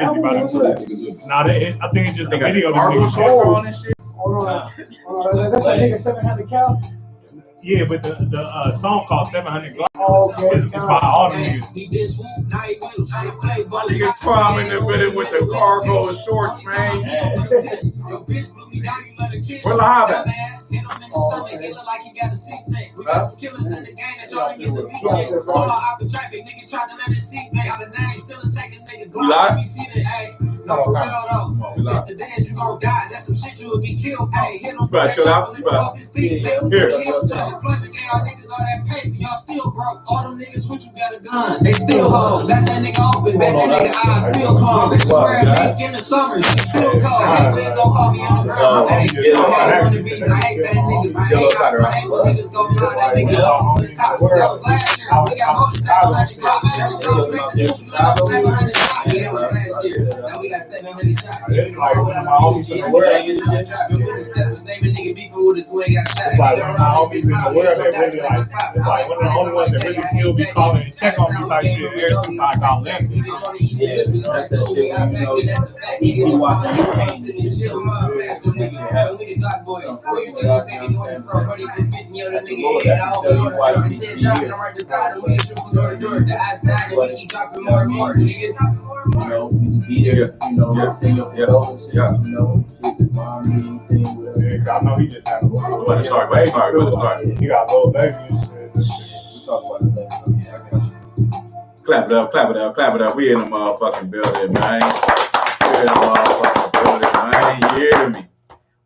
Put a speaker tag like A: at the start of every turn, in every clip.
A: Nah, I think it's just the video.
B: Cargo shorts on and shit.
C: Hold on. That's that nigga 700 cal.
A: Yeah, but the song called 700 Glock.
C: Oh, okay.
A: It's by all the niggas.
B: Niggas crime in the middle with the cargo shorts, man. Where the hobbit?
D: They still hold. Let that nigga open. Bet that nigga eyes still closed. Bitch, wear a mink in the summer. She still cold. Hey, please don't call me on the ground. I hate on the beats. I hate bad niggas. I hate when niggas go lie. That nigga up for the cops. That was last year. We got more than 700 Glock. So we make the new blood 700 shots. That was last year. Now we got 700 shots. Even though I'm on my OG, I'm just saying it's not dropping with the steps. His name a nigga beefing with his way got shot.
A: Like one of my homies in the world that really like, it's like one of the only ones that really still be calling and check on me like shit every time I got left. I know he just had a he got a little baby.
B: Clap it up, clap it up, clap it up. We in the motherfucking building, man. We in the motherfucking building, man. You hear me?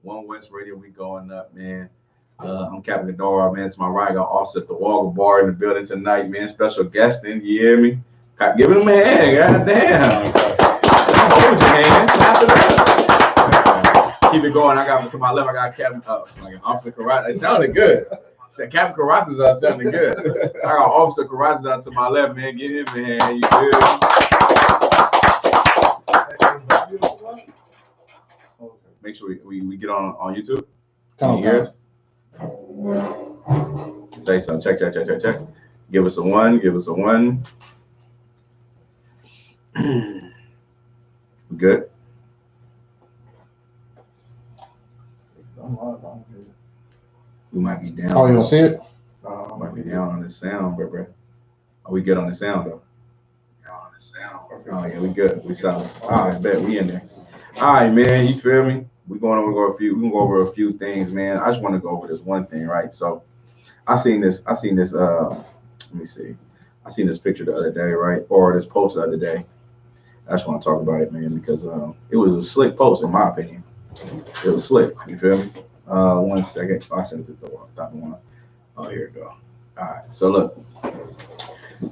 B: One West Radio, we going up, man. I'm Captain Gadara, man. To my right, I got Offset the Walker Bar in the building tonight, man. Special guesting, you hear me? Give him a hand, goddamn. Hold your hand, clap it up. Keep it going. I got to my left, I got Captain like Officer Karate. It sounded good. Captain Karate's out sounding good. I got Officer Karate's out to my left, man. Get him in hand. You good? Make sure we get on YouTube. Can you hear us? Say something. Check. Give us a one. Good. We might be down.
E: Oh, you don't see it?
B: Might be down on the sound, bro. Are we good on the sound though? Oh yeah, we good. We solid. All right, bet we in there. All right, man. You feel me? We gonna go over a few things, man. I just want to go over this one thing, right? So, I seen this. Let me see. I seen this picture the other day, right? Or this post the other day. I just want to talk about it, man, because it was a slick post, in my opinion. It was slick. You feel me? 1 second. I sent it to the top one. Oh, here we go. All right. So look.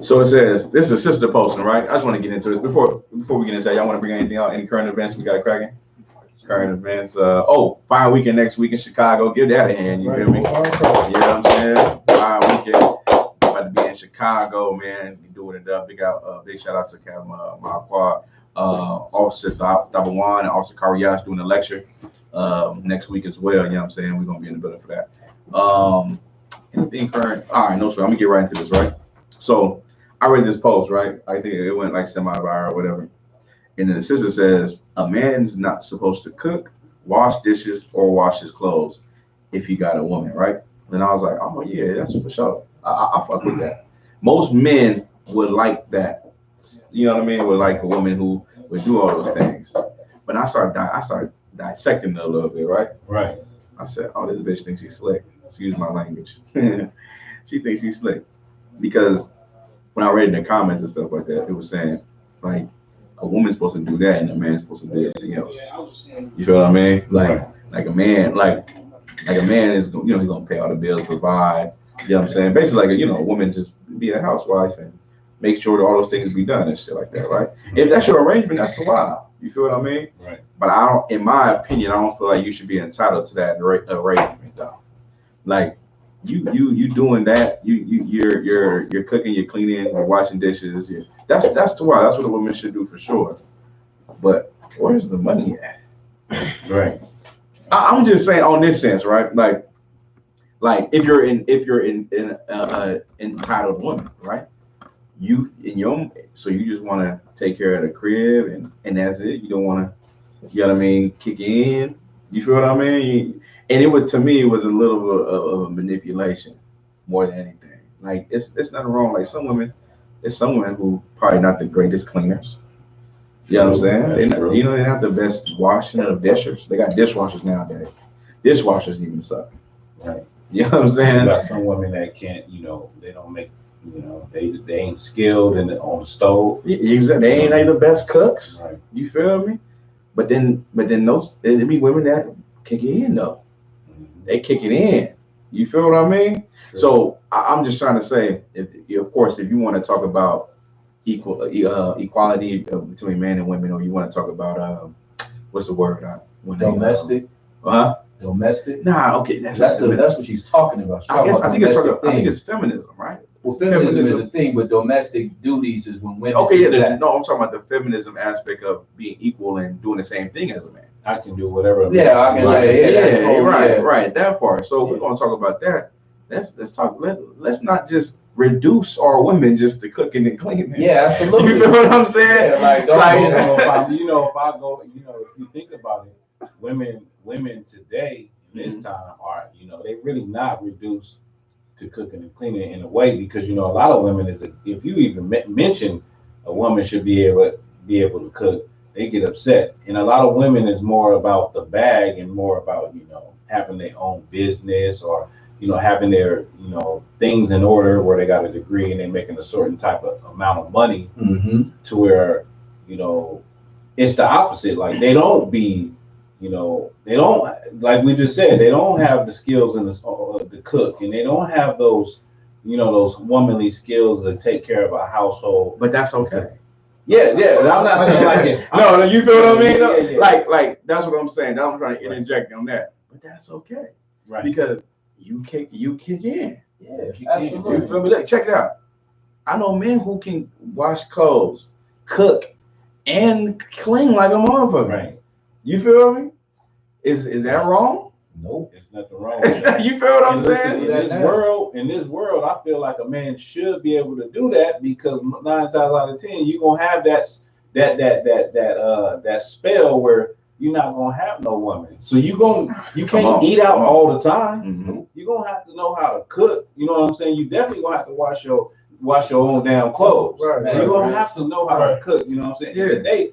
B: So it says this is a sister posting, right? I just want to get into this before we get into that. Y'all want to bring anything out? Any current events we got cracking? Current events. Fire weekend next week in Chicago. Give that a hand. You feel me? You know what I'm saying? Fire weekend. About to be in Chicago, man. We doing it up. Big shout out to my quad, Officer Dabawan and Officer Kariyash doing a lecture next week as well. You know what I'm saying? We're gonna be in the building for that. Anything current? All right, no sir. I'm gonna get right into this, right? So I read this post, right? I think it went like semi-viral or whatever. And then the sister says, a man's not supposed to cook, wash dishes, or wash his clothes if he got a woman, right? And I was like, oh yeah, that's for sure. I fuck with that. Most men would like that. You know what I mean? Would like a woman who would do all those things. But I started dissecting it a little bit, right?
A: Right.
B: I said, oh, this bitch thinks she's slick. Excuse my language. She thinks she's slick. Because when I read in the comments and stuff like that, it was saying, like, a woman's supposed to do that and a man's supposed to do everything else. You feel what I mean? Like a man is, he's gonna pay all the bills, provide. You know what I'm saying? Basically, like a woman just be a housewife and make sure that all those things be done and shit like that, right? If that's your arrangement, that's the law. You feel what I mean?
A: Right.
B: But in my opinion, I don't feel like you should be entitled to that arrangement, though. Like you doing that, you're cooking, you're cleaning, you're washing dishes. That's the why. That's what a woman should do for sure. But where's the money at?
A: Right.
B: I'm just saying on this sense, right? Like if you're in entitled woman, right? so you just want to take care of the crib and that's it. You don't want to, you know what I mean, kick in. You feel what I mean? And it was, to me, it was a little bit of a manipulation more than anything. Like it's nothing wrong. Like there's some women who probably not the greatest cleaners. You know what I'm saying? They're not the best washing of dishes. They got dishwashers nowadays. Dishwashers even suck.
E: Right.
B: You know what I'm saying?
E: You got some women that can't, they don't make, they ain't skilled on the stove.
B: Exactly. They ain't the best cooks.
E: Right.
B: You feel me? But then those there be women that kick it in though. Mm-hmm. They kick it in. You feel what I mean? Sure. So I'm just trying to say, of course, if you want to talk about equality between men and women, or you want to talk about what's the word?
C: Domestic. Domestic.
B: Nah, okay, that's
C: what she's talking about.
B: I think it's feminism, right?
C: Well, feminism is a thing, but domestic duties is when women.
B: Okay, yeah, no, I'm talking about the feminism aspect of being equal and doing the same thing as a man.
E: I can do whatever.
C: Yeah, I can.
B: Right, that part. So we're gonna talk about that. Let's talk. Let's not just reduce our women just to cooking and cleaning.
C: Yeah, absolutely.
B: You know what I'm saying?
C: Yeah,
E: if you think about it, women today in this time are, they really not reduced to cooking and cleaning in a way, because a lot of women if you even mention a woman should be able to cook, they get upset. And a lot of women is more about the bag and more about having their own business, or having their things in order where they got a degree and they're making a certain type of amount of money, to where it's the opposite. Like they don't like we just said, they don't have the skills in the cook, and they don't have those those womanly skills to take care of a household.
B: But that's okay.
E: Yeah. I'm not saying like it.
B: No, you feel what I mean?
E: Yeah.
B: Like that's what I'm saying. I'm trying to interject on that. But that's okay.
E: Right.
B: Because you kick in.
C: Yeah, absolutely.
B: You feel me? Look, check it out. I know men who can wash clothes, cook, and clean like a motherfucker.
E: Right.
B: You feel me? Is that wrong?
E: Nope, it's nothing wrong with that.
B: You feel what I'm saying?
E: In this world, I feel like a man should be able to do that, because 9 times out of 10, you're gonna have that spell where you're not gonna have no woman. So you can't eat out all the time. Mm-hmm. You're gonna have to know how to cook. You know what I'm saying? You definitely gonna have to wash your own damn clothes. Right. You're gonna have to know how to cook. You know what I'm saying? Yeah. Today,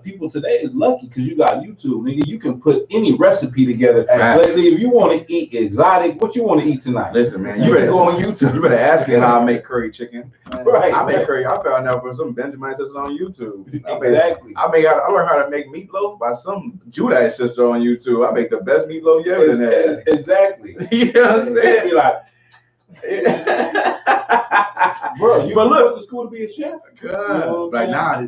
E: people today is lucky because you got YouTube, nigga. You can put any recipe together. Let's see, if you want to eat exotic, what you want to eat tonight?
B: Listen, man, you better go on YouTube. You better ask me how I make curry chicken.
E: Right.
B: I make curry. I found out from some Benjamin sister on YouTube.
E: Exactly.
B: I learned how to make meatloaf by some Judite sister on YouTube. I make the best meatloaf you ever had.
E: Exactly.
B: You know what I'm saying?
E: Be like, bro, you went to school to be a chef?
B: God. Like, nah,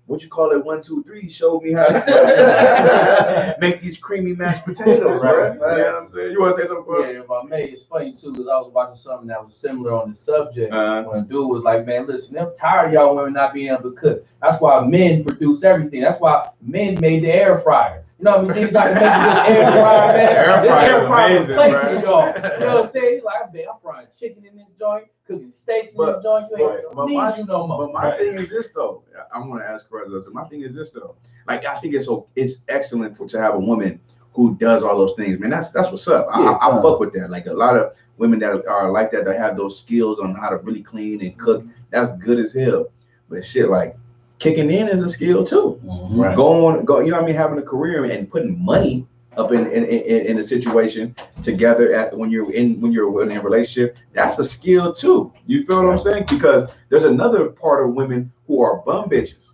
B: what you call it? 1, 2, 3 showed me how to make these creamy mashed potatoes, right? You know what I'm saying? You want to say something?
C: Yeah, if I may, it's funny too, because I was watching something that was similar on the subject. When a dude was like, "Man, listen, I'm tired of y'all women not being able to cook. That's why men produce everything. That's why men made the air fryer. You know what I mean? Things I can make with this air fryer, man. Air fryer is amazing, y'all. You know what I'm saying? He's like, I'm frying chicken in this joint, cooking steaks in this joint. You ain't need you no more.
B: But my thing is this though. I want to ask President. My thing is this though. Like, I think it's excellent to have a woman who does all those things, man. That's what's up. I fuck with that. Like, a lot of women that are like that have those skills on how to really clean and cook. That's good as hell. But shit, like, kicking in is a skill too. Right. Go, you know what I mean? Having a career and putting money up in a situation together when you're in a relationship, that's a skill too. You feel what I'm saying? Because there's another part of women who are bum bitches.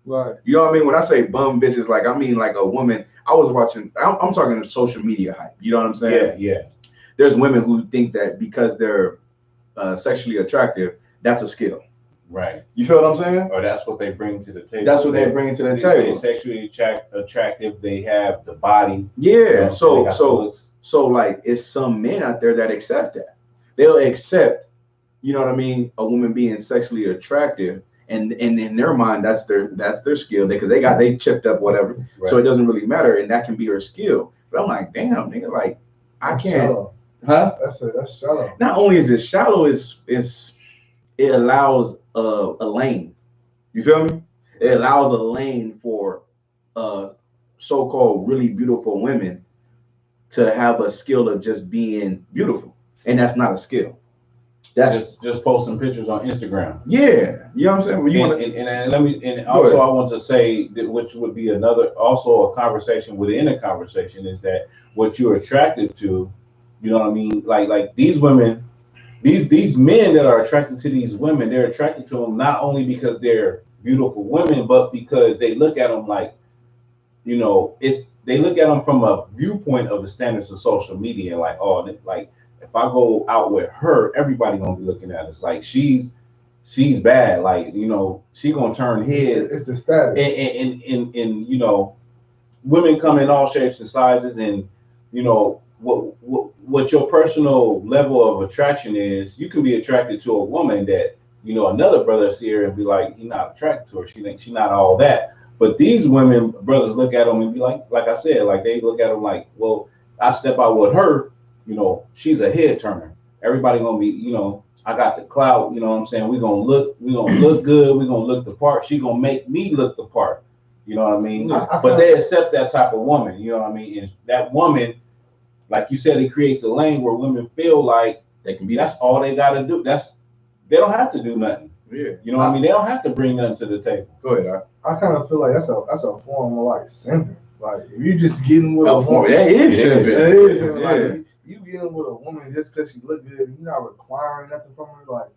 C: Right.
B: You know what I mean? When I say bum bitches, like, I mean like a woman. I was watching. I'm talking social media hype. You know what I'm saying?
E: Yeah.
B: There's women who think that because they're sexually attractive, that's a skill.
E: Right.
B: You feel what I'm saying?
E: Or that's what they bring to the table.
B: That's what they bring to the table.
E: They're sexually attractive. They have the body.
B: Yeah. So like, it's some men out there that accept that. They'll accept, you know what I mean, a woman being sexually attractive, and in their mind, that's their skill, because they chipped up whatever. Right. So it doesn't really matter, and that can be her skill. But I'm like, damn, nigga, like, I can't.
F: Shallow.
B: Huh?
F: That's shallow.
B: Not only is it shallow, it's it allows a lane. You feel me? It allows a lane for so-called really beautiful women to have a skill of just being beautiful, and that's not a skill. That's
E: just posting pictures on Instagram.
B: Yeah, you know what I'm saying. Well, you
E: and let me, and also I want to say that, which would be another, also a conversation within a conversation, is that what you're attracted to, you know what I mean? Like these women, these men that are attracted to these women, they're attracted to them not only because they're beautiful women, but because they look at them like, you know, they look at them from a viewpoint of the standards of social media, like, oh, like if I go out with her, everybody gonna be looking at us like she's bad, like, you know, she gonna turn heads.
A: It's the status.
E: And you know, women come in all shapes and sizes, and you know what your personal level of attraction is. You can be attracted to a woman that, you know, another brother see her and be like, he's not attracted to her. She thinks she's not all that. But these women, brothers look at them and be like I said, like they look at them like, well, I step out with her, you know, she's a head turner. Everybody gonna be, you know, I got the clout, you know what I'm saying? We're gonna look good, we're gonna look the part. She gonna make me look the part. You know what I mean? But they accept that type of woman, you know what I mean? And that woman, like you said, it creates a lane where women feel like they can be, that's all they gotta do. They don't have to do nothing.
B: Yeah.
E: You know what I mean? They don't have to bring nothing to the table.
B: Go ahead.
A: I kind of feel like that's a form of like simping. Like if you just getting with a woman,
B: that is simping.
A: That is simping. Like you getting with a woman just because she look good, you're not requiring nothing from her. Like,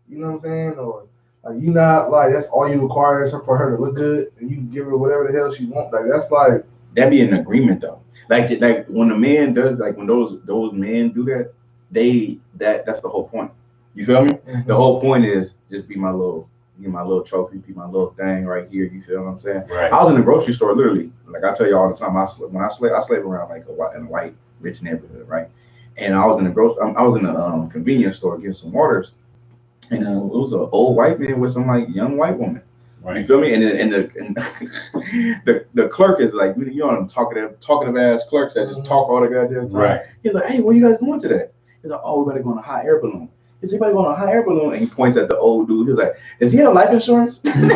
A: you know what I'm saying? Or like you not like that's all you require is for her to look good, and you can give her whatever the hell she wants. Like that's like
B: that be an agreement though. Like when a man does, like when those men do that, that's the whole point. You feel me? Mm-hmm. The whole point is just be my little trophy, be my little thing right here. You feel what I'm saying?
E: Right.
B: I was in the grocery store, literally. Like I tell you all the time, I slave around like in a white rich neighborhood, right? And I was in the convenience store getting some waters, and it was an old white man with some like young white woman. Right. You feel me? And the clerk is like, you know, talkative ass clerks that just talk all the goddamn time.
E: Right.
B: He's like, hey, where you guys going today? He's like, oh, we better go on a hot air balloon. Is anybody going on a hot air balloon? And he points at the old dude. He was like, does he have life insurance? And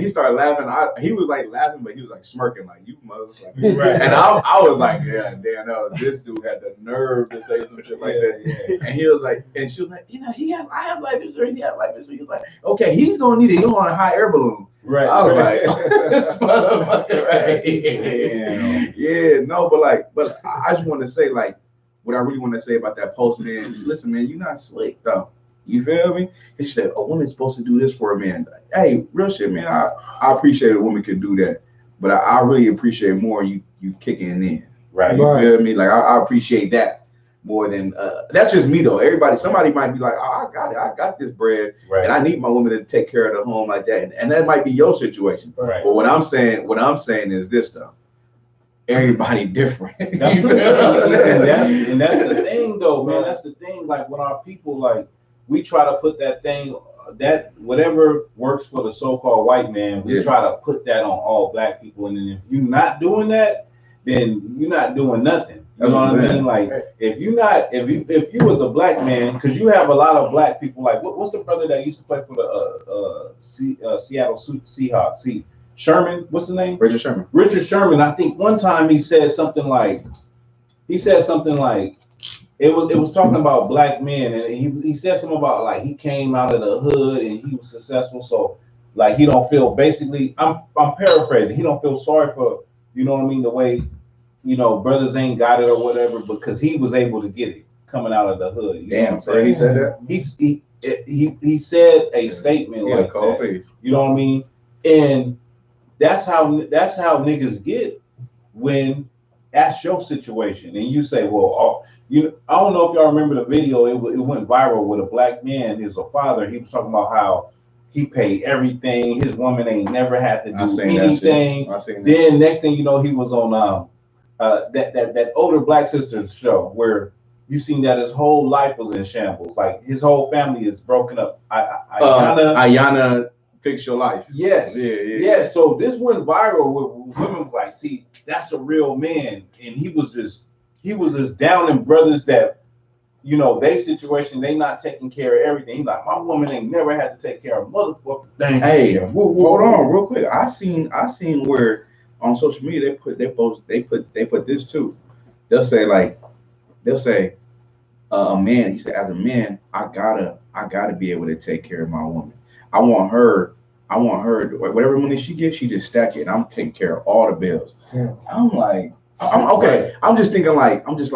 B: he started laughing. He was like laughing, but he was like smirking, like, you motherfucker. Right. And I was like, yeah, damn, no, this dude had the nerve to say some shit like that. Yeah. And he was like, and she was like, you know, I have life insurance. He has life insurance. He was like, okay, he's gonna need it. You're on a hot air balloon.
E: Right.
B: I was like, oh, this motherfucker, right? Yeah, no, but I just want to say, like, what I really want to say about that post, man. Listen, man, you're not slick though. You feel me? And she said, a woman's supposed to do this for a man. Hey, real shit, man. I appreciate a woman can do that, but I really appreciate more you kicking in.
E: Right.
B: You feel me? Like I appreciate that more than that's just me though. Somebody might be like, oh, I got it. I got this bread, right, and I need my woman to take care of the home like that. And that might be your situation. Right. But what I'm saying is this though. Everybody different.
E: That's the thing. And that's the thing though, man. That's the thing. Like when our people, like, we try to put that thing, that whatever works for the so-called white man, we try to put that on all black people. And then if you're not doing that, then you're not doing nothing. You know what I mean? Like if you was a black man, because you have a lot of black people. Like what's the brother that used to play for the Seattle Seahawks? Sherman, what's the name?
B: Richard Sherman.
E: Richard Sherman. I think one time he said something like it was talking about black men, and he said something about like he came out of the hood and he was successful, so like he don't feel, basically, I'm paraphrasing, he don't feel sorry for, you know what I mean, the way, you know, brothers ain't got it or whatever, because he was able to get it coming out of the hood. You
B: Damn, so he said that?
E: He said a statement like that. You know what I mean? And that's how niggas get when that's your situation, and you say, well, I don't know if y'all remember the video. It went viral with a black man. He was a father. He was talking about how he paid everything. His woman ain't never had to do anything. Then next thing you know, he was on that older black sisters show where you seen that his whole life was in shambles. Like his whole family is broken up.
B: Ayanna. Fix your life.
E: Yes. Yeah. So this went viral with women was like, see, that's a real man. And he was just downing brothers that you know, they situation, they not taking care of everything. He's like, my woman ain't never had to take care of motherfucking things.
B: Hey, hold on real quick. I seen where on social media they put this too. They'll say a man, he said, as a man, I gotta be able to take care of my woman. I want her whatever money she gets, she just stack it and I'm taking care of all the bills.
A: Yeah.
B: I'm like, I'm okay. I'm just thinking like, this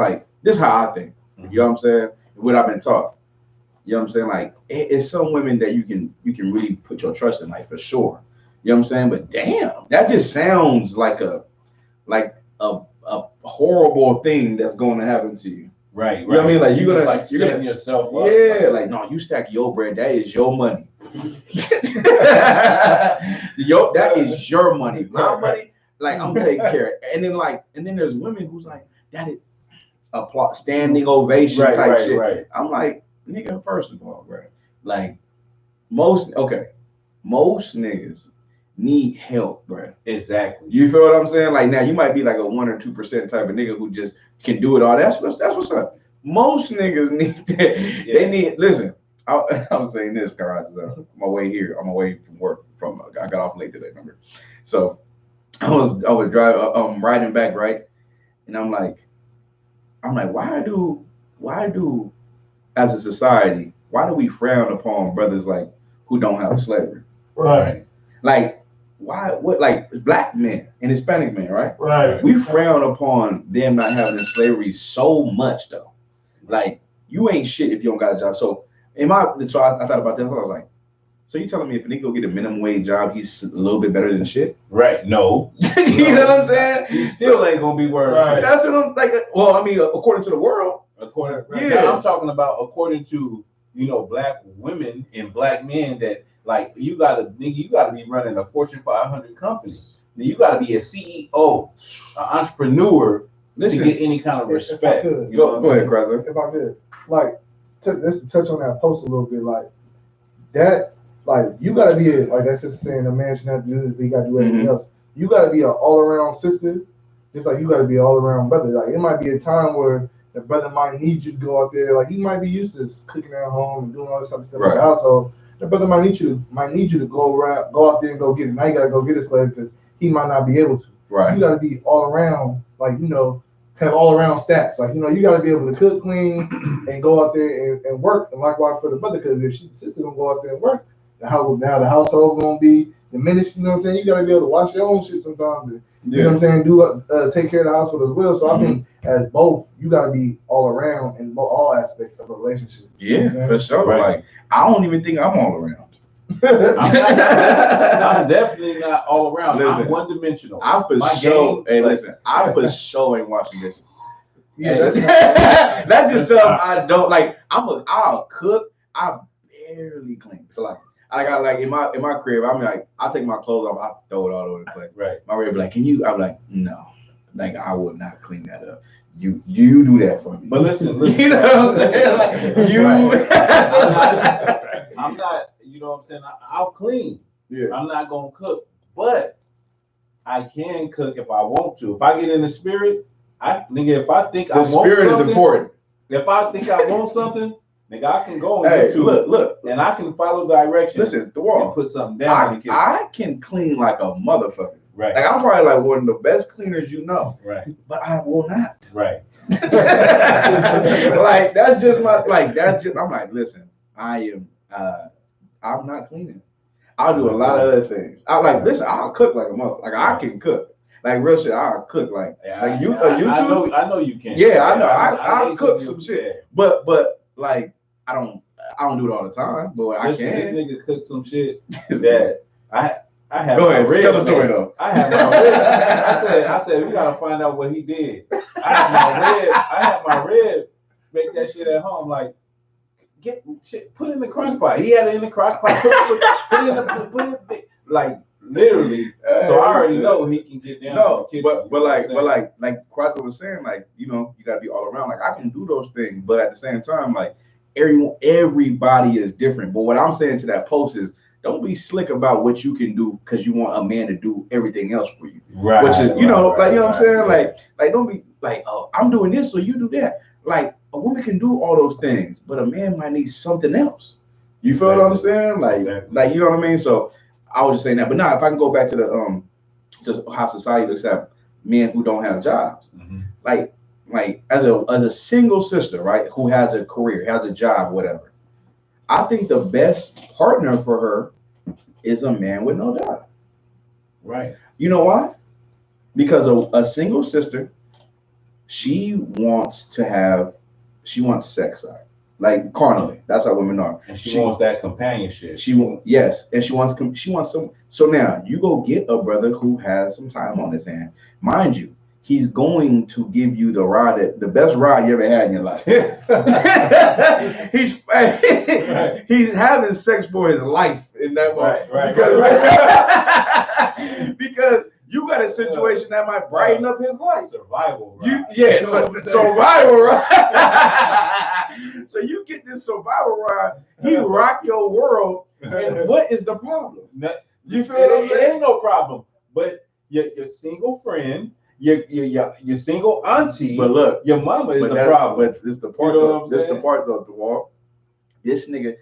B: is how I think. You know what I'm saying? What I've been taught. You know what I'm saying? Like it's some women that you can really put your trust in, like for sure. You know what I'm saying? But damn, that just sounds like a horrible thing that's going to happen to you.
E: Right.
B: You know what I mean? Like you're gonna
E: setting yourself up.
B: Yeah, like no, you stack your bread. That is your money. That is your money. My money, like I'm taking care of. And then there's women who's like, that is applause, standing ovation type shit.
E: Right.
B: I'm like, nigga, first of all, bro, like most niggas need help, bro.
E: Exactly.
B: You feel what I'm saying? Like now you might be like a 1 or 2% type of nigga who just can do it all. That's what's up. Most niggas need that. Yeah. They need, listen, I was saying this, guys, on my way here, on my way from work, I got off late today, remember? So I was driving, riding back, right? And I'm like, why do as a society, why do we frown upon brothers like who don't have slavery?
E: Right.
B: Like like black men and Hispanic men, right?
E: Right.
B: We frown upon them not having slavery so much though. Like you ain't shit if you don't got a job. So I thought about that. I was like, so you telling me if a nigga go get a minimum wage job, he's a little bit better than shit?
E: Right. No.
B: You know what I'm saying?
E: He still ain't gonna be worth
B: right. That's what I'm like. Well, I mean, according to the world.
E: Now I'm talking about according to, you know, black women and black men that like you gotta be running a Fortune 500 company. You gotta be a CEO, an entrepreneur to get any kind of respect.
B: Go ahead, Chrysler.
A: If I could, like, just to touch on that post a little bit, like that, like you gotta be like that's just saying a man should not do this, but you gotta do everything else. You gotta be an all-around sister, just like you gotta be an all-around brother. Like it might be a time where the brother might need you to go out there, like you might be used to cooking at home and doing all this type of stuff in the household. The brother might need you to go out there and go get it. Now you gotta go get a slave because he might not be able to.
B: Right.
A: You gotta be all around, like have all around stats. Like you gotta be able to cook, clean, and go out there and work. And likewise for the brother, because if the sister gonna go out there and work, the household gonna be diminished. You know what I'm saying? You gotta be able to watch your own shit sometimes. And, you know what I'm saying? Take care of the household as well. So I think as both, you gotta be all around in all aspects of a relationship.
B: Yeah, for sure. Right. Like I don't even think I'm all around.
E: I'm definitely not all around.
B: Listen,
E: I'm one-dimensional.
B: I for sure. Hey, listen, I for sure ain't washing dishes.
A: Yeah,
B: that's just something I don't like. I'll cook. I barely clean. So like I got like in my crib. I'm like I'll take my clothes off. I throw it all over the place. Right. My rib be like, can you? I'm like, no. Like I would not clean that up. You do that for me.
E: But listen.
B: You know what I'm saying? Like you.
E: I'm not. You know what I'm saying? I'll clean.
B: Yeah.
E: I'm not gonna cook, but I can cook if I want to. If I get in the spirit, if I think I want something, the spirit is important. If I think I want something, nigga, I can go on YouTube. Look, and I can follow directions.
B: Listen, and
E: put something down.
B: I can clean like a motherfucker.
E: Right.
B: Like I'm probably like one of the best cleaners you know.
E: Right.
B: But I will not.
E: Right.
B: Like that's just I'm like, listen, I'm not cleaning. I'll do a lot of other things. I'll cook like a motherfucker. Like I can cook. Like real shit, I'll cook like YouTube.
E: I know you can.
B: Yeah, I know. I'll cook some shit. But like I don't do it all the time. But I can.
E: This nigga cook some shit that I have.
B: Go ahead.
E: Ribs,
B: tell the story though.
E: I have my rib. I said we gotta find out what he did. I have my rib. Make that shit at home. Like get shit. Put it in the crock pot. He had it in the crock pot. Put it like literally. So I already know he can get down.
B: No, but like Chrysler was saying, like you gotta be all around. Like I can do those things, but at the same time, like everybody is different. But what I'm saying to that post is, don't be slick about what you can do because you want a man to do everything else for you. Right. Which is, what I'm saying? Like don't be like, oh, I'm doing this, so you do that. Like, a woman can do all those things, but a man might need something else. You feel what I'm saying? Like you know what I mean? So I was just saying that. But now, if I can go back to the just how society looks at men who don't have jobs, like as a single sister, right, who has a career, has a job, whatever. I think the best partner for her is a man with no job.
E: Right.
B: You know why? Because a single sister, she wants sex, like carnally. That's how women are.
E: And she wants that companionship.
B: Yes, and she wants some. So now you go get a brother who has some time on his hand. Mind you, he's going to give you the best ride you ever had in your life. He's having sex for his life in that moment. Right. Because you got a situation that might brighten up his life.
E: Survival,
B: right? Survival, right? So you get this survival ride, he rock your world, and what is the problem?
E: You feel it ain't no problem, but your single friend, your single auntie,
B: but look,
E: your mama is the problem.
B: But this the part, though, the wall. This nigga,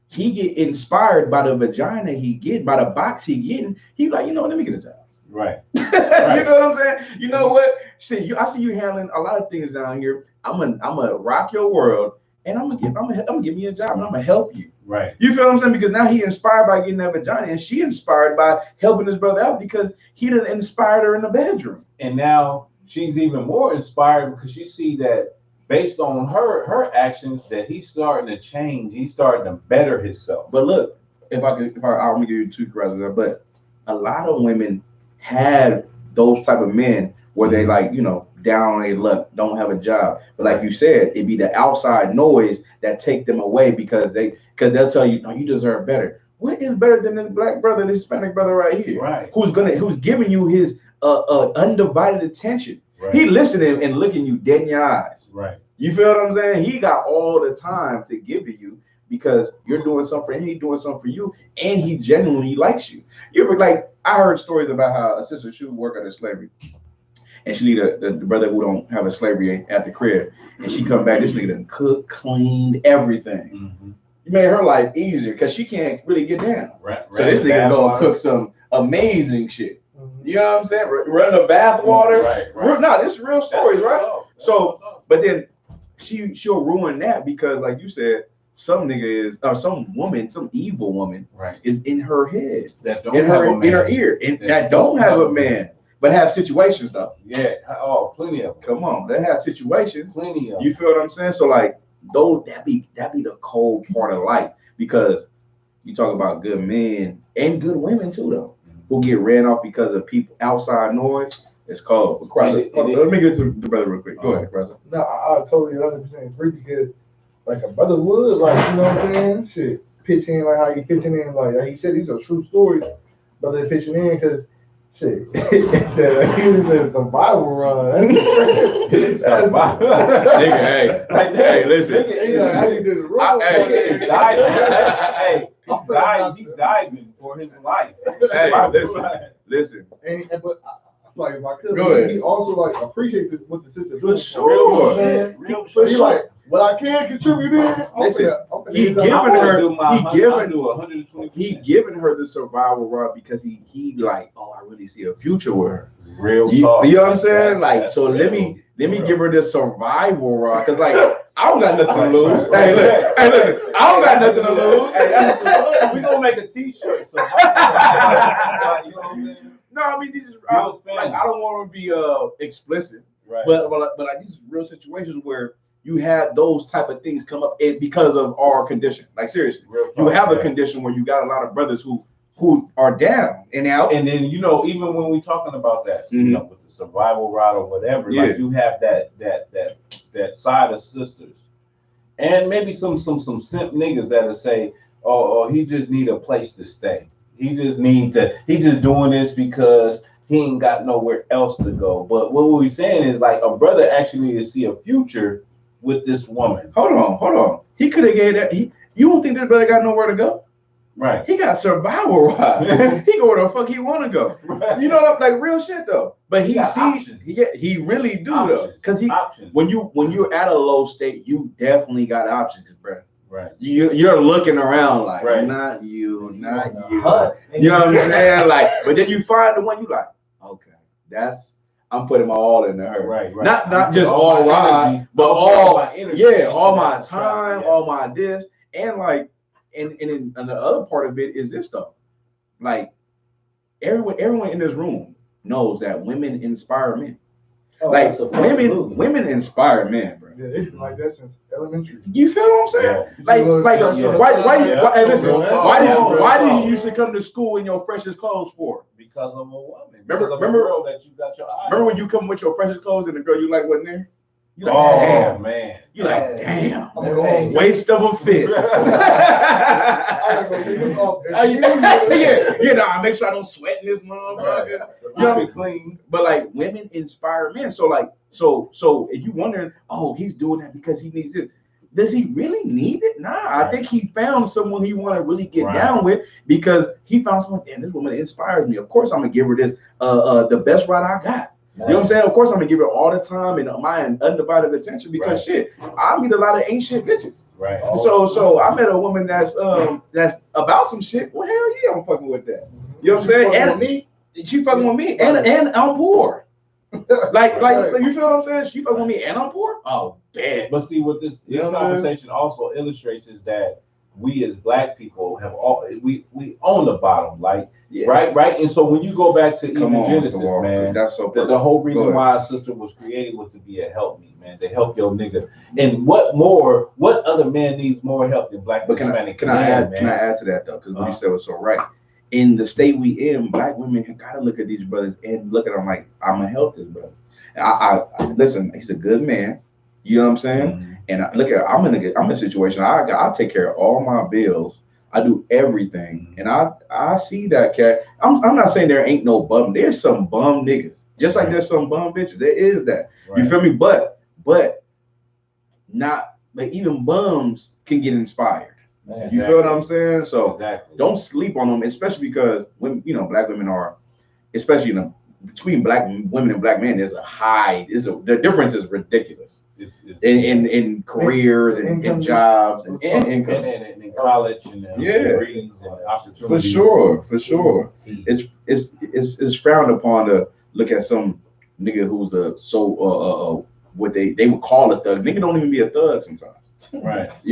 B: he get inspired by the vagina he get, by the box he getting. He like, you know what, let me get a job.
E: Right.
B: You know what I'm saying? You know what? I see you handling a lot of things down here. I'm gonna rock your world, and I'm gonna give me a job, and I'm gonna help you.
E: Right.
B: You feel what I'm saying? Because now he inspired by getting that vagina, and she inspired by helping his brother out because he done inspired her in the bedroom.
E: And now she's even more inspired because she see that based on her actions that he's starting to change. He's starting to better himself.
B: But look, if I'm gonna give you two crosses, but a lot of women had those type of men where they like, you know, down on their luck, don't have a job. But like you said, it be the outside noise that take them away because they'll tell you, no, you deserve better. What is better than this black brother, this Hispanic brother right here?
E: Right.
B: Who's giving you his undivided attention.
E: Right.
B: He listening and looking you dead in your eyes.
E: Right.
B: You feel what I'm saying? He got all the time to give to you because you're doing something for him, he's doing something for you, and he genuinely likes you. You ever, like, I heard stories about how a sister, she would work under slavery, and she leave the brother who don't have a slavery at the crib, and she come back, this nigga done cooked, cleaned, everything. You made her life easier because she can't really get down.
E: Right.
B: So this nigga gonna cook some amazing shit. You know what I'm saying? Run the bath water. Right. No, this is real stories, right? So, but then she'll ruin that because, like you said, some nigga is, or some woman, some evil woman, right, is in her head, that don't have a man, in her ear, and that don't have a man, but have situations though.
E: Yeah. Oh, plenty of them.
B: Come on, they have situations.
E: Plenty of them.
B: You feel what I'm saying? So like, those that be the cold part of life, because you talk about good men and good women too though, who get ran off because of people outside noise. It's cold. Let me get to the brother real quick. Go ahead, brother.
A: No, I totally 100% agree because like a brother would, like, you know what I'm saying? Shit, pitch in like how you pitching in, like you said, these are true stories. Brother pitching in because shit, it said he was in survival run. That's survival.
B: Nigga, hey, listen.
E: He's diving for his life.
B: Hey, listen.
A: But it's like my cousin, he also like appreciates what the sister doing.
B: Sure.
A: So he like, what I can contribute in.
B: Listen, he giving her the survival rod because he like, oh, I really see a future with her.
E: Real
B: you know
E: talk.
B: what I'm saying? Like, so let me give her this survival rod because like I don't got nothing to lose. Hey, listen, I don't got nothing to lose.
E: We gonna make a T-shirt. You know what I'm saying?
B: No, I mean, I don't want to be explicit, right? But like these real situations where you have those type of things come up because of our condition. Like seriously, you have a condition where you got a lot of brothers who are down and out.
E: And then even when we talking about that, with the survival rod or whatever, like you have that side of sisters, and maybe some simp niggas that'll say, oh, he just need a place to stay. He just doing this because he ain't got nowhere else to go. But what we're saying is like a brother actually need to see a future with this woman.
B: Hold on. He could have gave that. You don't think this brother got nowhere to go?
E: Right.
B: He got survival rights. He go where the fuck he want to go.
E: Right.
B: You know, like real shit though. But he
E: got
B: see,
E: options.
B: he really do
E: Options.
B: though, because he
E: Options.
B: when you're at a low state, you definitely got options, bro.
E: Right.
B: You're looking around like,
E: Right.
B: not you, not you.
C: Hunt.
B: You know what I'm saying? Like, but then you find the one you like, okay, I'm putting my all into her.
E: Right.
B: Not just all ride, but all my energy, all my time, all my this, and like, and the other part of it is this though, like everyone in this room knows that women inspire men.
C: Oh,
B: like women inspire men, bro.
A: Yeah, it's like that since elementary.
B: You feel what I'm saying?
E: Yeah.
B: Like why hey, listen, why did you used to
E: to
B: come to school in your freshest clothes for?
E: because of a woman.
B: Remember
E: girl that you got your eye.
B: Remember when you come with your freshest clothes and the girl you like wasn't there? You like,
E: Oh
B: damn.
E: man.
B: You like, damn.
A: I'm gonna go home.
B: Waste of a fit.
A: I gotta go take this off.
B: I make sure I don't sweat in this motherfucker.
E: You know, clean.
B: But like women inspire men. So like, so if you wondering, oh, he's doing that because he needs it. Does he really need it? Nah, I think he found someone he want to really get down with because he found someone, and this woman inspires me. Of course, I'm gonna give her this the best ride I got. You know what I'm saying? Of course, I'm gonna give her all the time and my undivided attention because shit, I meet a lot of ain't shit bitches.
E: Right.
B: So I met a woman that's about some shit. Well, hell yeah, I'm fucking with that. You know what I'm saying? And she fucking with me, and I'm poor. like you feel what I'm saying? She fucking with me, and I'm poor. Oh, damn.
E: But see, what this conversation also illustrates is that we as Black people have we own the bottom, like right. And so when you go back to Genesis, man,
B: that's so
E: the whole reason why a sister was created was to be a helpmeet, man, to help your nigga. And what other man needs more help than Black?
B: But can I add to that though? Because what you said was so right. In the state we in, Black women have got to look at these brothers and look at them like, I'm gonna help this brother. I listen. He's a good man. You know what I'm saying? Mm-hmm. And I'm in a situation. I take care of all my bills. I do everything, and I see that cat. I'm not saying there ain't no bum. There's some bum niggas, just like there's some bum bitches. There is that. Right. You feel me? But even bums can get inspired. Man, you feel what I'm saying? So don't sleep on them, especially because when Black women are, especially between Black women and Black men, there's the difference is ridiculous in careers and in jobs and income
E: and in college and degrees and opportunities.
B: For sure. It's frowned upon to look at some nigga who's what they would call a thug. Nigga don't even be a thug sometimes.
E: Right.
B: He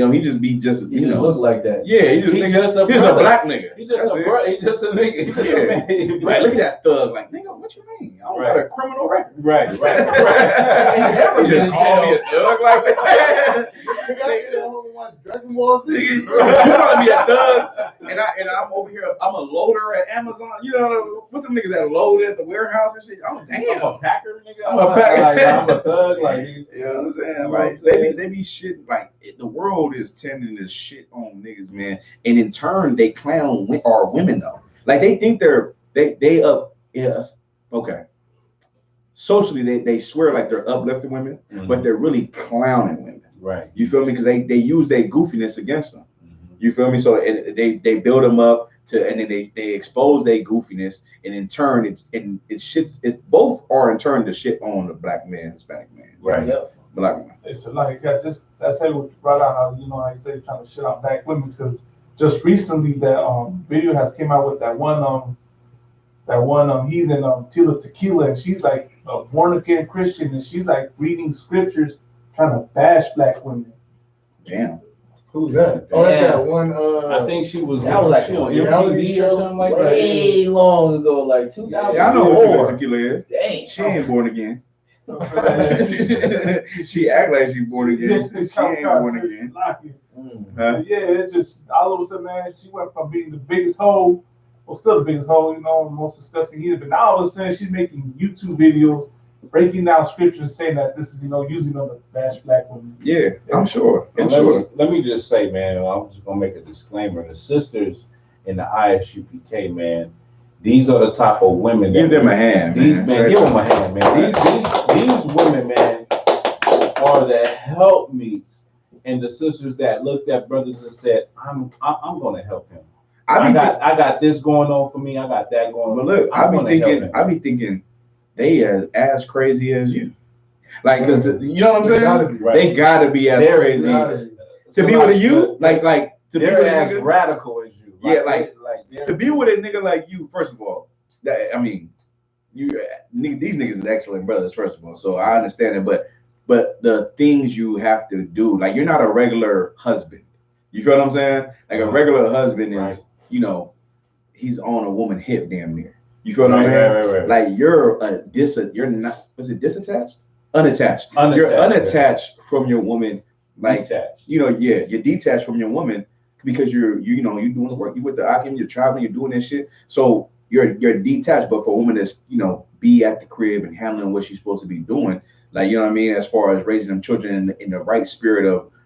B: just
C: look like that.
B: Yeah, he's a Black nigga.
E: He's just a nigga.
B: Yeah. Right. Look at that thug. Like, nigga, what you mean? I don't got a criminal record.
E: Right.
B: You never just call me a thug like that.
A: Dragon Ball Z.
B: You calling me a thug? And I'm over here. I'm a loader at Amazon. You know what's them niggas that load at the warehouse and shit? Oh damn.
E: I'm a packer, nigga.
B: I'm a packer.
E: I'm a thug. Like,
B: you know what I'm saying? Like they be shit. Like the world is tending to shit on niggas, man. And in turn, they clown our women though. Like they think they up. Yes. Okay. Socially, they swear like they're uplifting women, but they're really clowning women.
E: Right.
B: You feel me? Because they use their goofiness against them. You feel me? So they build them up and then they expose their goofiness, and in turn it both are in turn to shit on the Black man, Hispanic man.
E: Right.
C: Yep.
B: Black man.
F: It's like that's how you brought out how how you say trying to shit on Black women, because just recently that video has came out with that one heathen Tila Tequila, and she's like a born again Christian, and she's like reading scriptures trying to bash Black women.
B: Damn.
A: Who's that? Oh, that's that one.
E: I think she was
C: on
E: MTV or something like that.
C: Way long ago, like 2000.
B: Yeah, I know what Tequila is.
C: Dang.
B: She ain't born again. She act like she's born again. She ain't born again.
F: Yeah, it's just all of a sudden, man, she went from being the biggest hoe, well, still the biggest hoe, most disgusting either, but now all of a sudden she's making YouTube videos breaking down scriptures, saying that this is, using them to bash Black women.
B: Yeah, I'm sure.
E: Let me just say, man, I'm just gonna make a disclaimer. The sisters in the I.S.U.P.K, man, these are the type of women.
B: Give them a hand, man.
E: Give them a hand, man. These women, man, are the helpmeets and the sisters that looked at brothers and said, I'm gonna help him. I got this going on for me. I got that going on.
B: But look, I be thinking they as crazy as you. Like, cause you know what I'm saying? They gotta be as crazy to be with you. Like to be as
E: radical as you.
B: Yeah, like to be with a nigga like you. First of all, I mean, these niggas is excellent brothers. First of all, so I understand it. But the things you have to do, like you're not a regular husband. You feel what I'm saying? Like a regular husband is, you know, he's on a woman hip damn near. You feel what I mean? Right. Like you're you're not. Was it disattached? Unattached. You're unattached from your woman. Like detached. You know, yeah, you're detached from your woman because you're doing the work. You with the ISUPK, you're traveling, you're doing this shit. So you're detached. But for a woman that's be at the crib and handling what she's supposed to be doing, like you know what I mean, as far as raising them children in the right spirit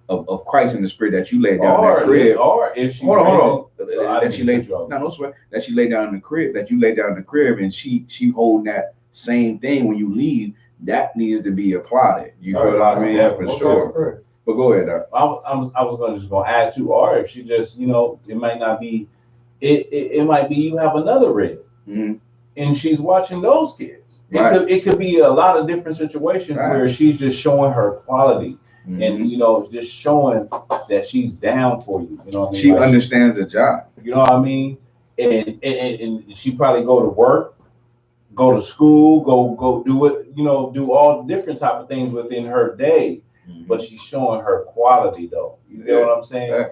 B: of Christ, in the spirit that you laid down in that crib.
E: Or if she
B: hold on. That she laid that she laid down in the crib, that you laid down in the crib, and she holding that same thing when you leave. That needs to be applauded. You feel what I mean? Yeah, for sure. But go ahead, Doc.
E: I was just gonna add to, or if she just it might not be, it might be you have another rib, and she's watching those kids. It could be a lot of different situations where she's just showing her quality. And just showing that she's down for you. You know what I mean?
B: She understands the job.
E: You know what I mean? And she probably go to work, go to school, go do it. Do all different type of things within her day. But she's showing her quality though. You know what I'm saying?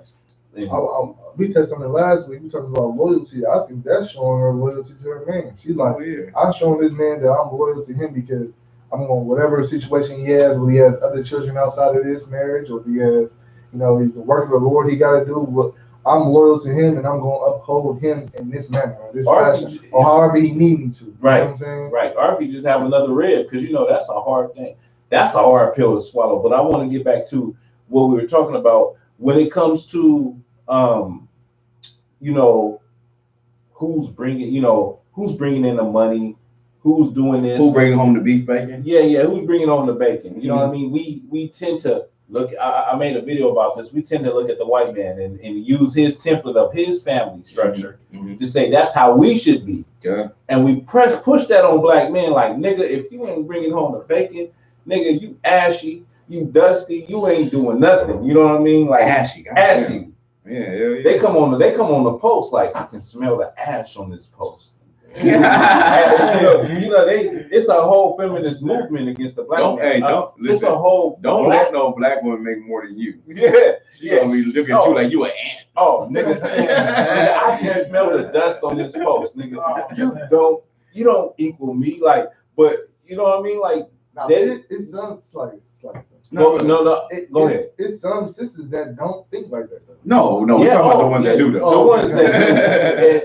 A: We touched on it last week. We talked about loyalty. I think that's showing her loyalty to her man. She's like, I'm showing this man that I'm loyal to him because I'm going whatever situation he has, whether he has other children outside of this marriage, or if he has, he's working for the Lord, he got to do what I'm loyal to him, and I'm going to uphold him in this manner, or this fashion, or however he need me to.
E: Right.
A: You know what I'm saying?
E: Right. Or if you just have another rib, because that's a hard thing. That's a hard pill to swallow. But I want to get back to what we were talking about when it comes to, who's bringing in the money. Who's doing this?
B: Who's bringing home the beef bacon?
E: Yeah. Who's bringing home the bacon? You know what I mean? We tend to look. I made a video about this. We tend to look at the white man and use his template of his family structure to say that's how we should be.
B: Yeah.
E: And we push that on black men. Like, nigga, if you ain't bringing home the bacon, nigga, you ashy, you dusty, you ain't doing nothing. You know what I mean? Like
B: ashy.
E: Yeah. They come on the post like, I can smell the ash on this post. It's a whole feminist movement against the black man. It's a whole
B: let no black woman make more than you. She gonna be looking at you like you an ant.
E: Oh, niggas, I can smell the dust on this post, nigga. You don't equal me, like, but you know what I mean, like.
A: It's like.
E: No. Go ahead.
A: It's some sisters that don't think like that though.
B: No, we're talking about the ones that do though.
E: The ones that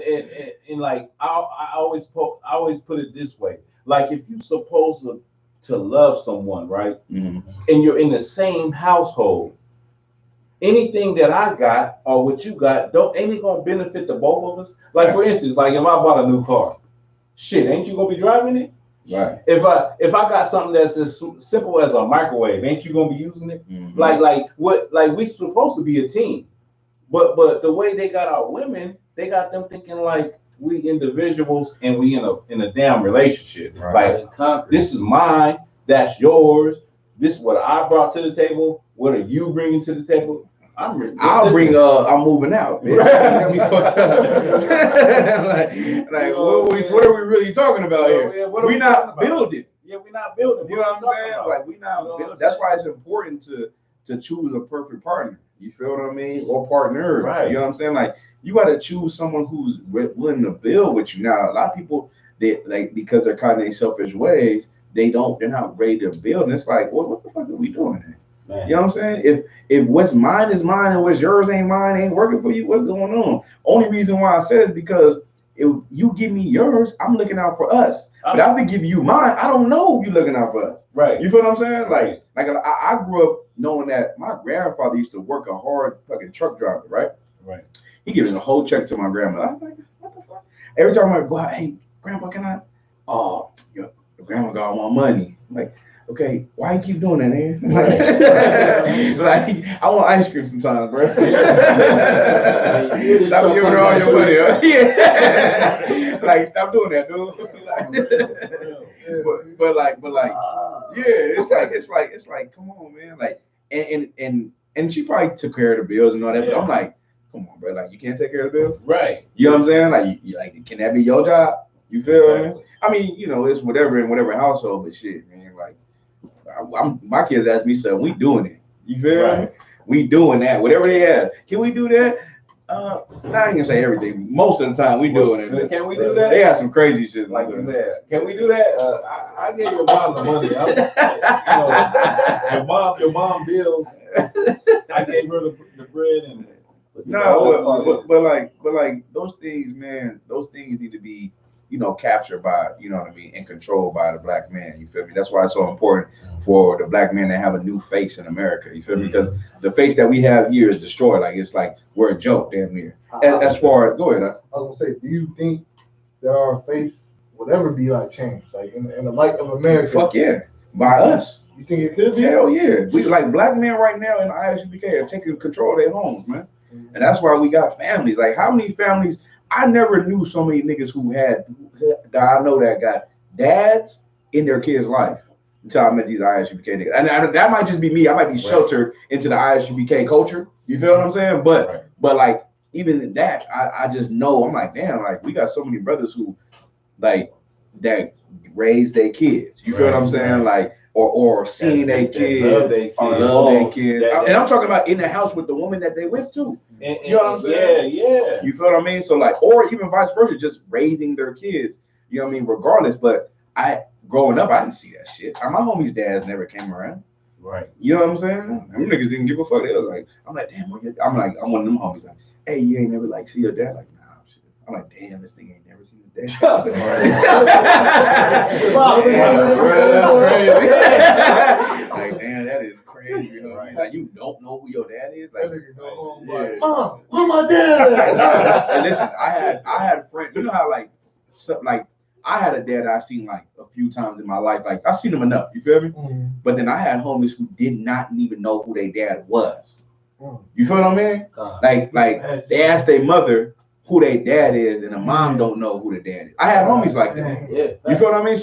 E: do. And like I always put it this way. Like, if you're supposed to love someone, right? And you're in the same household, anything that I got or what you got ain't it gonna benefit the both of us? Like, for instance, like if I bought a new car, shit, ain't you gonna be driving it?
B: Right.
E: If I got something that's as simple as a microwave, ain't you gonna be using it? Like we supposed to be a team, but the way they got our women, they got them thinking like we individuals and we in a damn relationship. Right. Like, this is mine, that's yours. This is what I brought to the table. What are you bringing to the table? I'm moving
B: out. Got me fucked up. What are we really talking about here? We're not building.
E: Yeah, we're not building.
B: You know what I'm saying? Like, we're not building. That's why it's important to choose a perfect partner. You feel what I mean? Or partners.
E: Right.
B: You know what I'm saying? Like, you got to choose someone who's willing to build with you. Now, a lot of people, because they're kind of in selfish ways, they're not ready to build. And it's like, well, what the fuck are we doing here? Man. You know what I'm saying? If what's mine is mine and what's yours ain't mine, ain't working for you, what's going on? Only reason why I said it is because if you give me yours, I'm looking out for us. But if I give you mine, I don't know if you're looking out for us.
E: Right.
B: You feel what I'm saying? Like I grew up knowing that my grandfather used to work a hard fucking truck driver, right?
E: Right.
B: He gives a whole check to my grandma. I'm like, what the fuck? Every time I go out, hey, grandpa, can I? Oh, your grandma got all my money. I'm like, okay, why you keep doing that, man? Like, I want ice cream sometimes, bro. Stop giving her all your money. Yeah. Like, stop doing that, dude. but like, yeah, it's like, come on, man. Like, and she probably took care of the bills and all that, but I'm like, come on, bro. Like, you can't take care of the bills,
E: right?
B: You know what I'm saying? Like, like, can that be your job? You feel me? I mean, you know, it's whatever in whatever household, but shit, man. Like, my kids ask me, so we doing it. You feel me? We doing that. Whatever they ask, can we do that? I ain't gonna say everything. Most of the time, we doing it.
E: Can we do that?
B: They have some crazy shit
E: like you said. Can we do that? I gave your mom the money. Your mom bills. I gave her the bread and.
B: No, but like those things, man. Those things need to be, you know, captured by, you know what I mean, and controlled by the black man. You feel me? That's why it's so important for the black man to have a new face in America. You feel me? Because the face that we have here is destroyed. Like, it's like we're a joke, damn near. As far as, go ahead.
A: I was gonna say, do you think that our face would ever be like changed, like in the light of America?
B: Fuck yeah, by us.
A: You think it could be?
B: Hell yeah. We like black men right now in the I.S.U.P.K are taking control of their homes, man. And that's why we got families. Like, how many families? I never knew so many niggas who I know that got dads in their kids' life until I met these I.S.U.P.K niggas. And that might just be me. I might be sheltered into the I.S.U.P.K culture. You feel what I'm saying? But like, even in that, I just know, I'm like, damn, like, we got so many brothers who, like, that raise their kids. You feel what I'm saying? Like, or seeing their kids, love their kids. And I'm talking about in the house with the woman that they with too. You know what I'm saying? Yeah. You feel what I mean? So like, or even vice versa, just raising their kids. You know what I mean? Regardless, but growing up, I didn't see that shit. My homies' dads never came around. Right. You know what I'm saying? Them niggas didn't give a fuck. They was like, I'm like, damn, I'm one of them homies like, hey, you ain't never like see your dad? Like, nah, shit. I'm like, damn, this nigga ain't never seen his dad. Like, damn, that is crazy. You know, like, you don't know who your dad is. Like, that nigga go home like, Mom, who's my dad? And listen, I had friends. You know how like I had a dad I seen like a few times in my life. Like, I seen him enough. You feel me? Mm-hmm. But then I had homies who did not even know who their dad was. You feel what I mean? Like they asked their mother who their dad is, and the mom don't know who the dad is. I had homies like that. Yeah. You feel what I mean?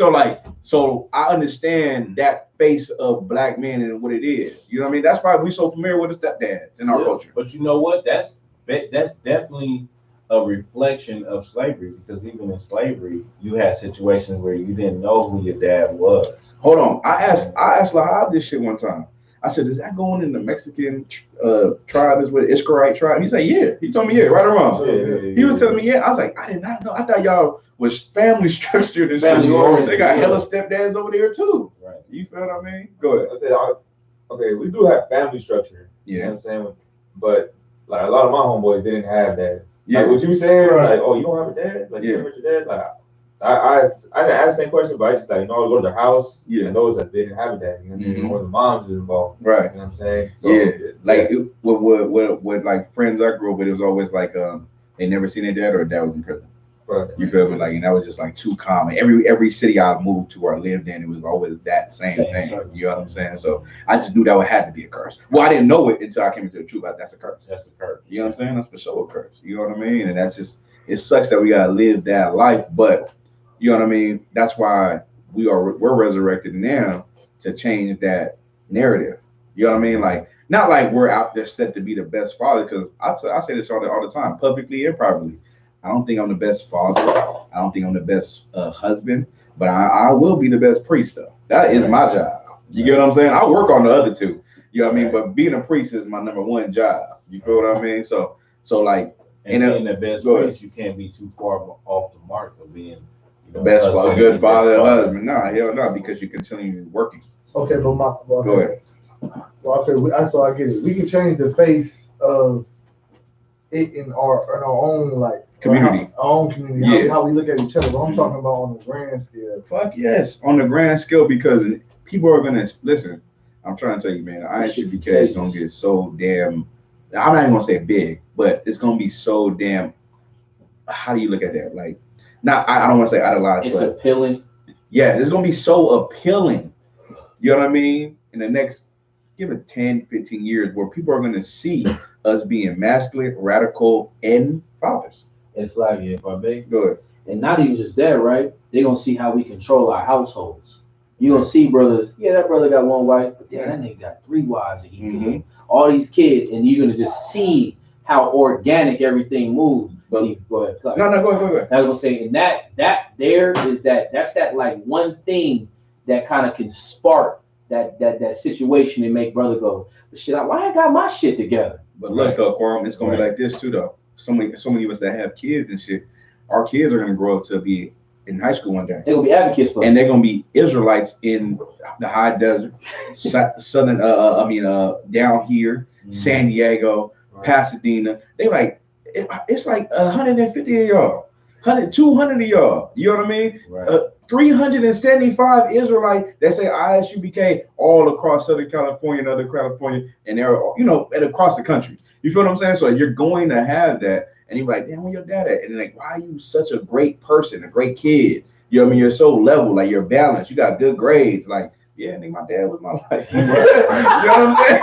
B: So I understand that face of black men and what it is. You know what I mean? That's why we so familiar with the stepdads in our culture.
E: But you know what? That's definitely a reflection of slavery, because even in slavery, you had situations where you didn't know who your dad was.
B: Hold on. I asked Lahab this shit one time. I said, does that go in the Mexican tribe, is with Israelite tribe? He said, yeah. He told me, yeah, right or wrong. He was telling me, yeah. I was like, I did not know. I thought y'all was family structured and shit. They got hella stepdads over there too. Right. You feel what I mean? Go ahead.
G: I said, okay, we do have family structure. Yeah. You know what I'm saying? But like a lot of my homeboys didn't have dads. Yeah. Like what you saying, like, oh, you don't have a dad? Like, you remember your dad? Like, I didn't ask the same question, but I just like, you know, I go to their house, and those that didn't have a dad, you know, or the moms is involved. Right. You know what I'm saying? So,
B: like with like friends I grew up with, it was always like they never seen their dad or dad was in prison. Right. You feel me? Like, and that was just like too common. Every city I moved to or lived in, it was always that same thing. You know what I'm saying? So I just knew that had to be a curse. Well, I didn't know it until I came into the truth. Like, that's a curse. That's a curse. You know what I'm saying? That's for sure a curse. You know what I mean? And that's just, it sucks that we gotta live that life, but you know what I mean? That's why we're resurrected now to change that narrative. You know what I mean? Like, not like we're out there set to be the best father, because I say this all the time, publicly and privately. I don't think I'm the best father. I don't think I'm the best husband, but I will be the best priest though. That is my job. You get what I'm saying? I work on the other two. You know what I mean? But being a priest is my number one job. You feel what I mean? So like,
E: and being the best priest, you can't be too far off the mark of being
B: the best father, good father, and husband. Nah, hell no, because you continue working.
A: Okay, but go ahead. Well, okay, so I get it. We can change the face of it in our own like
B: community,
A: our own community. How we look at each other. But I'm talking about on the grand scale.
B: Fuck yes, on the grand scale, because people are gonna listen. I'm trying to tell you, man, I.S.U.P.K is gonna get so damn. I'm not even gonna say big, but it's gonna be so damn. How do you look at that? Like, I don't want to say idolized.
C: It's appealing.
B: Yeah, it's gonna be so appealing. You know what I mean? In the next, give it 10, 15 years, where people are going to see us being masculine, radical, and fathers.
C: It's like, yeah, if I may.
B: Go ahead.
C: And not even just that, right? They're gonna see how we control our households. You're gonna see brothers, yeah, that brother got one wife, but damn, that nigga got 3 wives and he all these kids, and you're gonna just see how organic everything moves. But go ahead.
B: Go ahead. I was
C: gonna say, and that's that like one thing that kind of can spark that situation and make brother go, shit, why I got my shit together?
B: But look, Quorum, it's gonna be like this too, though. So many of us that have kids and shit, our kids are gonna grow up to be in high school one day.
C: They're gonna be advocates for us.
B: And they're gonna be Israelites in the high desert, southern, down here, San Diego, Pasadena. They like, it's like 150 of y'all, 200 of y'all. You know what I mean?
E: Right.
B: 375 Israelite that say I.S.U.P.K. all across Southern California and other California, and they're, and across the country. You feel what I'm saying? So you're going to have that. And you're like, damn, where your dad at? And they're like, why are you such a great person, a great kid? You know what I mean? You're so level, like you're balanced. You got good grades. Like, yeah, nigga, my dad was my life. You know what I'm saying?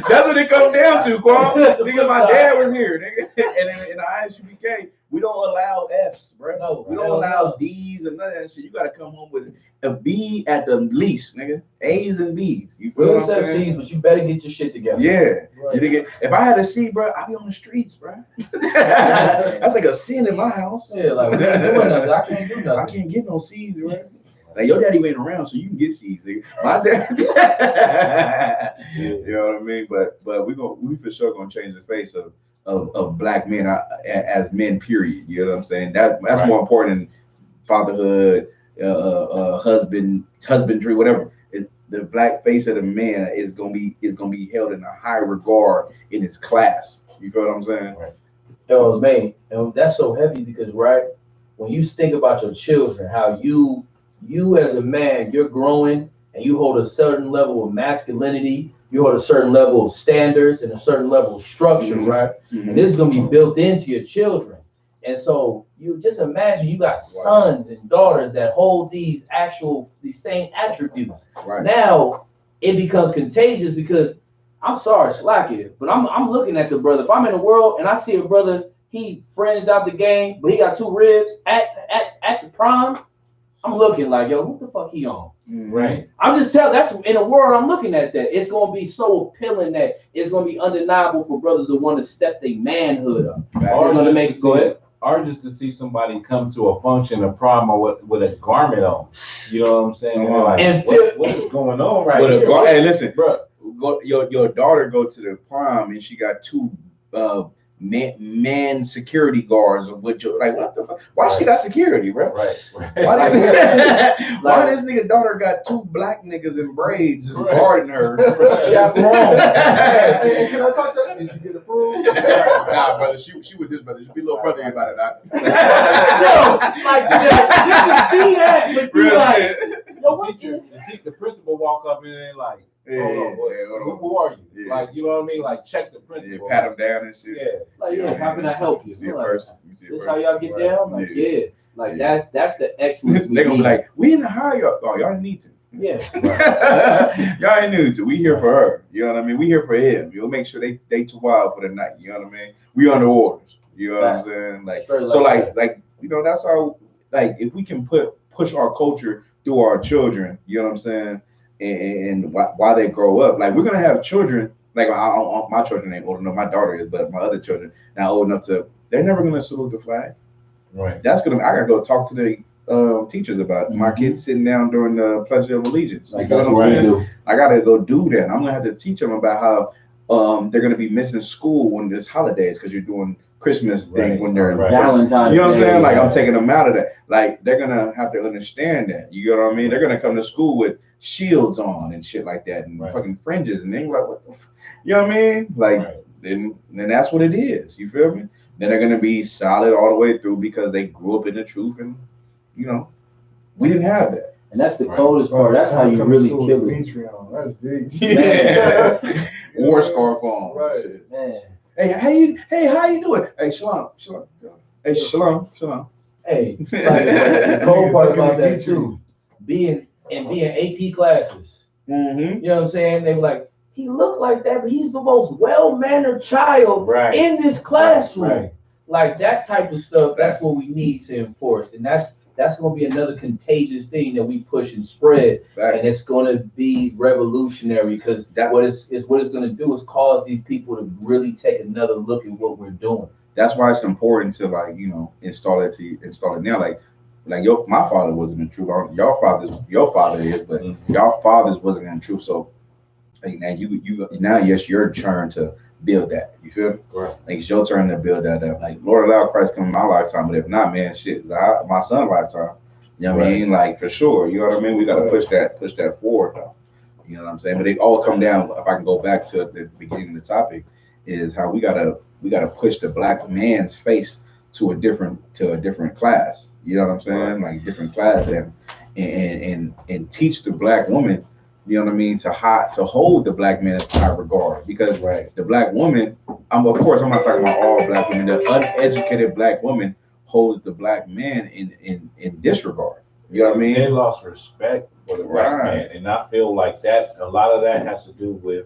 B: That's what it comes down to, Quan. Nigga, my dad was here, nigga. And in the I.S.U.P.K, we don't allow F's, bro.
C: No,
B: we don't allow D's and none of that shit. You got to come home with a B at the least, nigga. A's and B's. You feel what I'm saying?
C: C's, but you better get your shit together.
B: Yeah. Right. If I had a C, bro, I'd be on the streets, bro. That's like a sin in my house.
C: Yeah, like, we ain't doing nothing. I can't do nothing.
B: I can't get no C's, bro. Like, your daddy ain't around, so you can get C's, nigga. My dad. You know what I mean? But we for sure gonna change the face of black men as men, period. You know what I'm saying? That's right. More important than fatherhood, husbandry, whatever. The black face of the man is gonna be held in a high regard in its class. You feel what I'm saying?
C: Right. Yo, man, and that's so heavy because, right, when you think about your children, how you as a man, you're growing and you hold a certain level of masculinity, you hold a certain level of standards and a certain level of structure, right? And this is gonna be built into your children. And so you just imagine you got sons and daughters that hold these same attributes.
B: Right.
C: Now it becomes contagious because I'm sorry, slack it, but I'm looking at the brother. If I'm in the world and I see a brother, he fringed out the game, but he got 2 ribs at the prime, I'm looking like, yo, what the fuck he on?
B: Right.
C: I'm just telling, that's in the world I'm looking at that. It's gonna be so appealing that it's gonna be undeniable for brothers to want to step their manhood up.
E: Or gonna make go ahead. Or just to see somebody come to a function, a prom, or with a garment on. You know what I'm saying? Like,
C: and
E: what is going on right here?
B: Hey, listen, bro. Your daughter go to the prom and she got 2 man security guards, which like what the fuck? Why she got security, bro?
E: Right.
B: Why this nigga daughter got 2 black niggas in braids guarding her?
A: Chaperone. Hey, can I talk to her? Did you get approved?
B: Nah, brother, she with this brother. She be a little brother about it.
C: No, like you can see that, but be like, yo, what
E: the principal walk up and then like, who are you? Yeah. Like, you know what I mean? Like, check the principal.
B: Yeah, pat him down and shit.
E: Yeah.
C: Like, how can I help you?
B: You see a person.
C: This how y'all get down? Like, like that's the excellence.
B: They're gonna be like, we didn't hire y'all. Oh, y'all didn't need to.
C: Yeah.
B: Y'all ain't new to. We here for her. You know what I mean? We here for him. You'll make sure they too wild for the night. You know what I mean? We under orders. You know what I'm saying? Like, so like that's how, like, if we can push our culture through our children, you know what I'm saying? And while they grow up, like, we're gonna have children. Like, my children ain't old enough. My daughter is, but my other children not old enough to. They're never gonna salute the flag.
E: Right.
B: I gotta go talk to the teachers about my kids sitting down during the Pledge of Allegiance.
C: Like, that's what I do.
B: I gotta go do that. I'm gonna have to teach them about how they're gonna be missing school when there's holidays because you're doing Christmas thing when they're
C: Valentine's.
B: You know what I'm saying? Like, I'm taking them out of that. Like, they're gonna have to understand that. You know what I mean? They're gonna come to school with shields on and shit like that and fucking fringes, and they're like, what the you know what I mean? Like, then that's what it is. You feel me? Then they're gonna be solid all the way through because they grew up in the truth, and we didn't have that.
C: And that's the coldest part. That's how you really kill it.
A: That's deep.
B: Yeah. War scarf on.
A: Right.
B: Shit.
C: Man.
B: Hey, how you doing? Hey, shalom. Hey, shalom.
C: Hey, like, the cold part about that too, being and be in AP classes.
B: Mm-hmm.
C: You know what I'm saying? They were like, he looked like that, but he's the most well-mannered child in this classroom.
E: Right.
C: Like that type of stuff, that's what we need to enforce. And that's going to be another contagious thing that we push and spread. And it's going to be revolutionary because what it's going to do is cause these people to really take another look at what we're doing.
B: That's why it's important to, like, you know, install it now. Like my father wasn't in truth. Your father is, but your fathers wasn't in truth. So like, now it's your turn to build that. You feel me?
E: Right.
B: Like it's your turn to build that up. Like Lord allow Christ come in my lifetime, but if not, man, shit, my son's lifetime. You know what I mean? Like for sure. You know what I mean? We gotta push that forward though. You know what I'm saying? But they all come down. If I can go back to the beginning of the topic, is how we gotta push the black man's face to a different class. You know what I'm saying? Like different class and teach the black woman, you know what I mean, to hold the black man in high regard. Because the black woman, of course I'm not talking about all black women, the uneducated black woman holds the black man in disregard. You know what I mean?
E: They lost respect for the black man. And I feel like that a lot of that has to do with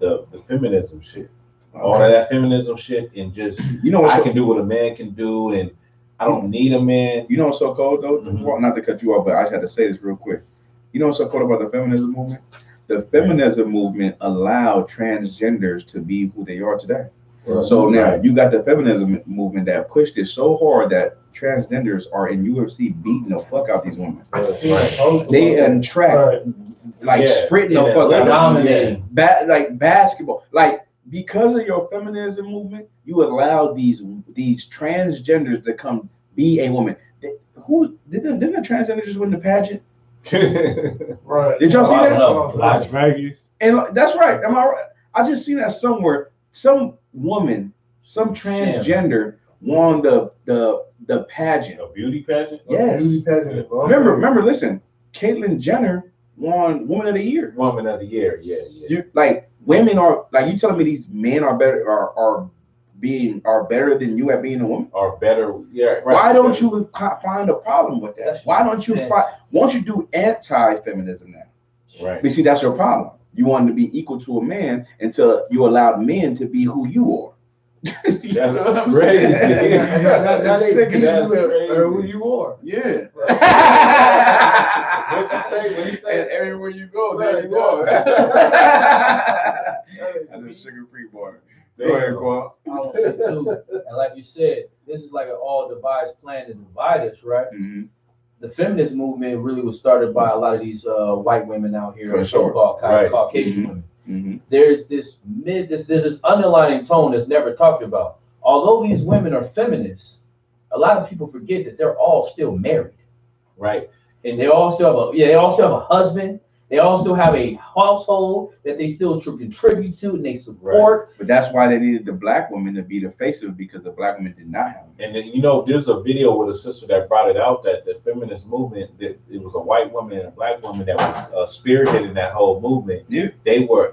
E: the feminism shit. All of that feminism shit, and just, you know, I can do what a man can do, and I don't need a man.
B: You know what's so cold though? Well, not to cut you off, but I just had to say this real quick. You know what's so cool about the feminism movement? The feminism movement allowed transgenders to be who they are today. So now you got the feminism movement that pushed it so hard that transgenders are in UFC beating the fuck out these women. They in track, like sprinting the fuck out of them. Like basketball, like. Because of your feminism movement, you allow these transgenders to come be a woman. Didn't the transgender just win the pageant?
F: Right.
B: Did y'all see that?
F: Las Vegas.
B: And that's right. Am I right? I just seen that somewhere. Some woman, some transgender won the pageant.
E: A beauty pageant?
B: Yes.
A: Beauty pageant.
B: Remember, listen, Caitlyn Jenner won Woman of the Year.
E: Woman of the Year, yeah.
B: You, like, women are, like, you telling me these men are better better than you at being a woman?
E: Are better, yeah. Right.
B: Why don't you find a problem with that? Why don't you won't you do anti-feminism now?
E: Right.
B: But see, that's your problem. You wanted to be equal to a man until you allowed men to be who you are.
E: That's crazy.
A: That's sick of who you are.
B: Yeah.
E: What you say when you say
B: everywhere you go, there you go. That's a sugar-free boy. Go ahead, Quan.
C: I would say too, and like you said, this is like an all-devise plan to divide us, right?
B: Mm-hmm.
C: The feminist movement really was started by a lot of these white women out here,
B: For sure.
C: so-called Caucasian women.
B: Mm-hmm.
C: There's this underlying tone that's never talked about. Although these women are feminists, a lot of people forget that they're all still married,
E: right?
C: And they all still have a husband. They also have a household that they still contribute to and they support.
B: Right. But that's why they needed the black woman to be the face of it, because the black women did not have them.
E: And then, you know, there's a video with a sister that brought it out that the feminist movement, that it was a white woman and a black woman that was spearheading that whole movement.
B: Yeah.
E: They were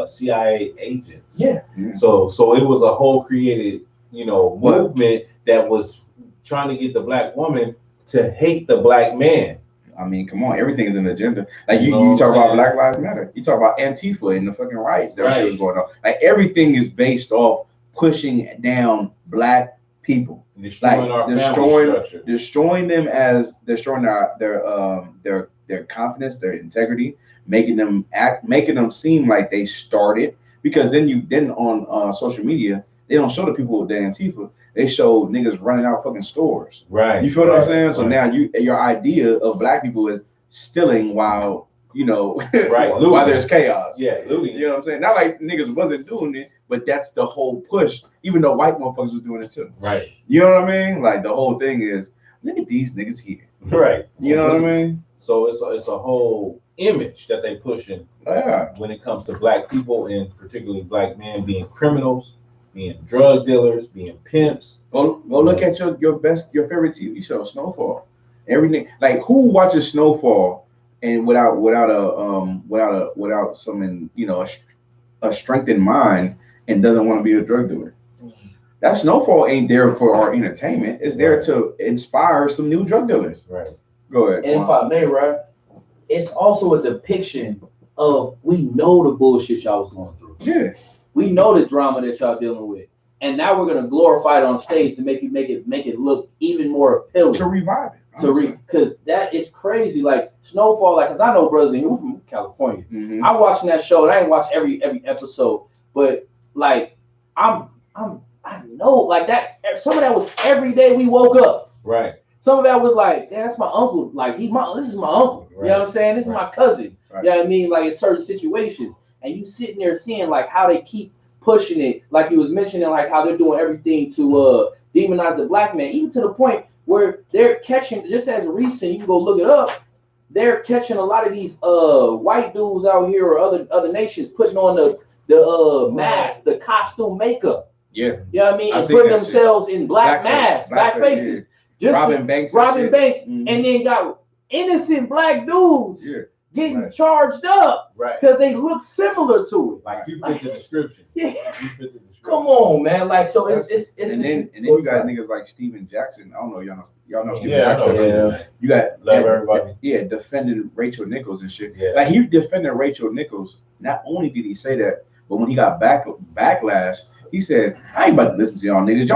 E: CIA agents.
C: Yeah.
E: So it was a whole created, you know, movement that was trying to get the black woman to hate the black man.
B: I mean, come on, everything is an agenda. Like you talk about Black Lives Matter. You talk about Antifa and the fucking riots that was going on. Like everything is based off pushing down black people,
E: destroying our family structure,
B: destroying them as destroying their confidence, their integrity, making them seem like they started. Because then on social media, they don't show the people the Antifa. They show niggas running out fucking stores.
E: Right.
B: You feel what I'm saying? So now your idea of black people is stealing while, you know, while there's chaos.
E: Yeah, looting.
B: You know what I'm saying? Not like niggas wasn't doing it, but that's the whole push. Even though white motherfuckers was doing it too.
E: Right.
B: You know what I mean? Like the whole thing is, look at these niggas here.
E: Right.
B: You know what I mean?
E: So it's a whole image that they pushing when it comes to black people, and particularly black men being criminals, being drug dealers, being pimps. Go
B: look at your favorite TV show, Snowfall. Everything, like, who watches Snowfall and without some, you know, a strengthened mind and doesn't want to be a drug dealer. That Snowfall ain't there for our entertainment. It's there to inspire some new drug dealers.
E: Right.
B: Go ahead.
C: And if I may, right, it's also a depiction of we know the bullshit y'all was going through.
B: Yeah.
C: We know the drama that y'all dealing with. And now we're gonna glorify it on stage to make it look even more appealing.
B: To revive it.
C: Because that is crazy. Like Snowfall, like, cause I know brothers in here from California.
B: Mm-hmm.
C: I'm watching that show and I ain't watched every episode, but like I know like that some of that was every day we woke up.
E: Right.
C: Some of that was like, yeah, that's my uncle. Like this is my uncle.
E: Right.
C: You know what I'm saying? This is my cousin.
B: Right.
C: You know what I mean? Like in certain situations. And you sitting there seeing like how they keep pushing it, like you was mentioning, like how they're doing everything to demonize the black man, even to the point where they're catching, just as recent, you can go look it up, they're catching a lot of these white dudes out here or other nations putting on the mask, the costume makeup.
B: Yeah.
C: You know what I mean? And putting themselves in black masks, black faces.
B: Yeah.
C: Just
B: Robbing banks.
C: Mm-hmm. And then got innocent black dudes getting charged up because they look similar to it.
E: Like you fit the description.
C: Yeah.
E: You fit the description.
C: Come on, man. Like so it's
B: and then you got niggas like Steven Jackson. I don't know, y'all know Steven Jackson.
E: Yeah.
B: You got
E: love everybody.
B: Yeah, defended Rachel Nichols and shit.
E: Yeah.
B: Like he defended Rachel Nichols. Not only did he say that, but when he got backlash, he said, I ain't about to listen to y'all niggas.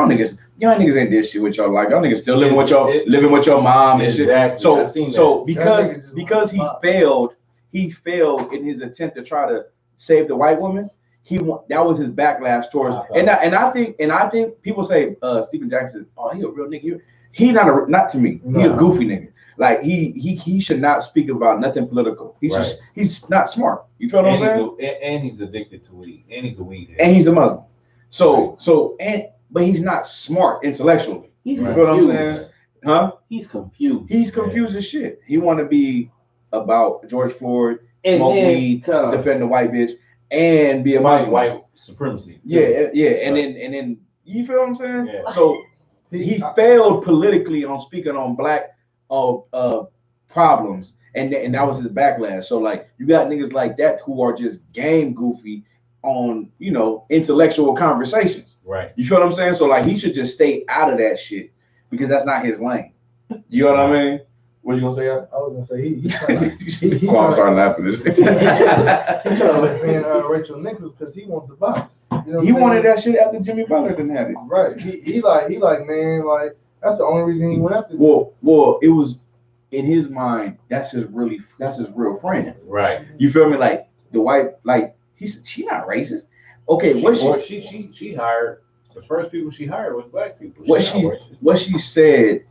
B: Y'all niggas ain't this shit with y'all life. Y'all niggas still living with your mom and shit. So because he failed in his attempt to try to save the white woman. That was his backlash towards, and I think people say Steven Jackson, oh, he a real nigga. He not to me. He a goofy nigga. Like he should not speak about nothing political. He's not smart. You feel what I'm saying?
E: And he's addicted to weed. And he's a weed head.
B: And he's a Muslim. But he's not smart intellectually.
C: You
B: feel what I'm saying? Huh?
C: He's confused.
B: He's confused as shit. He want to be about George Floyd, smoke weed, defend the white bitch, and be a Muslim.
E: White supremacy.
B: Yeah. And then you feel what I'm saying? Yeah. So he failed politically on speaking on black problems, and that was his backlash. So like you got niggas like that who are just game goofy on intellectual conversations.
E: Right.
B: You feel what I'm saying? So like he should just stay out of that shit because that's not his lane. You know what I mean? What you gonna say? I
A: was gonna say he
B: started laughing at it.
A: He's trying to defend Rachel Nichols because he wants the box. You know
B: he wanted that shit after Jimmy Butler didn't have it.
A: Right. He like man, like that's the only reason he went after.
B: Well, it was in his mind. That's his real friend.
E: Right.
B: You feel me? Like the white, like he said, she not racist. Okay,
E: she hired the first people she hired was black people.
B: What she said.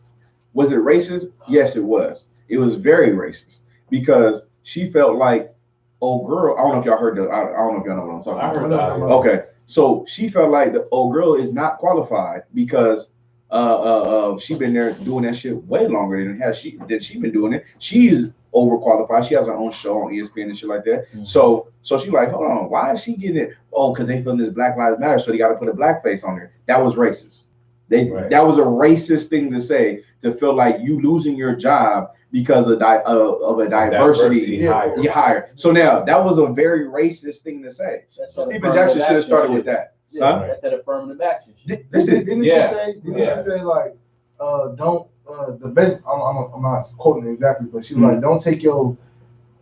B: Was it racist? Yes, it was. It was very racist because she felt like, old girl. I don't know if y'all heard I don't know if y'all know what I'm talking about.
E: I heard that.
B: Okay, so she felt like the old girl is not qualified because she been there doing that shit way longer than she been doing it. She's overqualified. She has her own show on ESPN and shit like that. Mm-hmm. So she like, hold on, why is she getting it? Oh, because they feeling this Black Lives Matter, so they got to put a black face on there. That was racist. That was a racist thing to say, to feel like you losing your job because of a diversity you hire. So now that was a very racist thing to say. Stephen Jackson should have started with that.
C: Yeah, that's that affirmative action.
A: Didn't she say like don't the best? I'm not quoting it exactly, but she was like, don't take your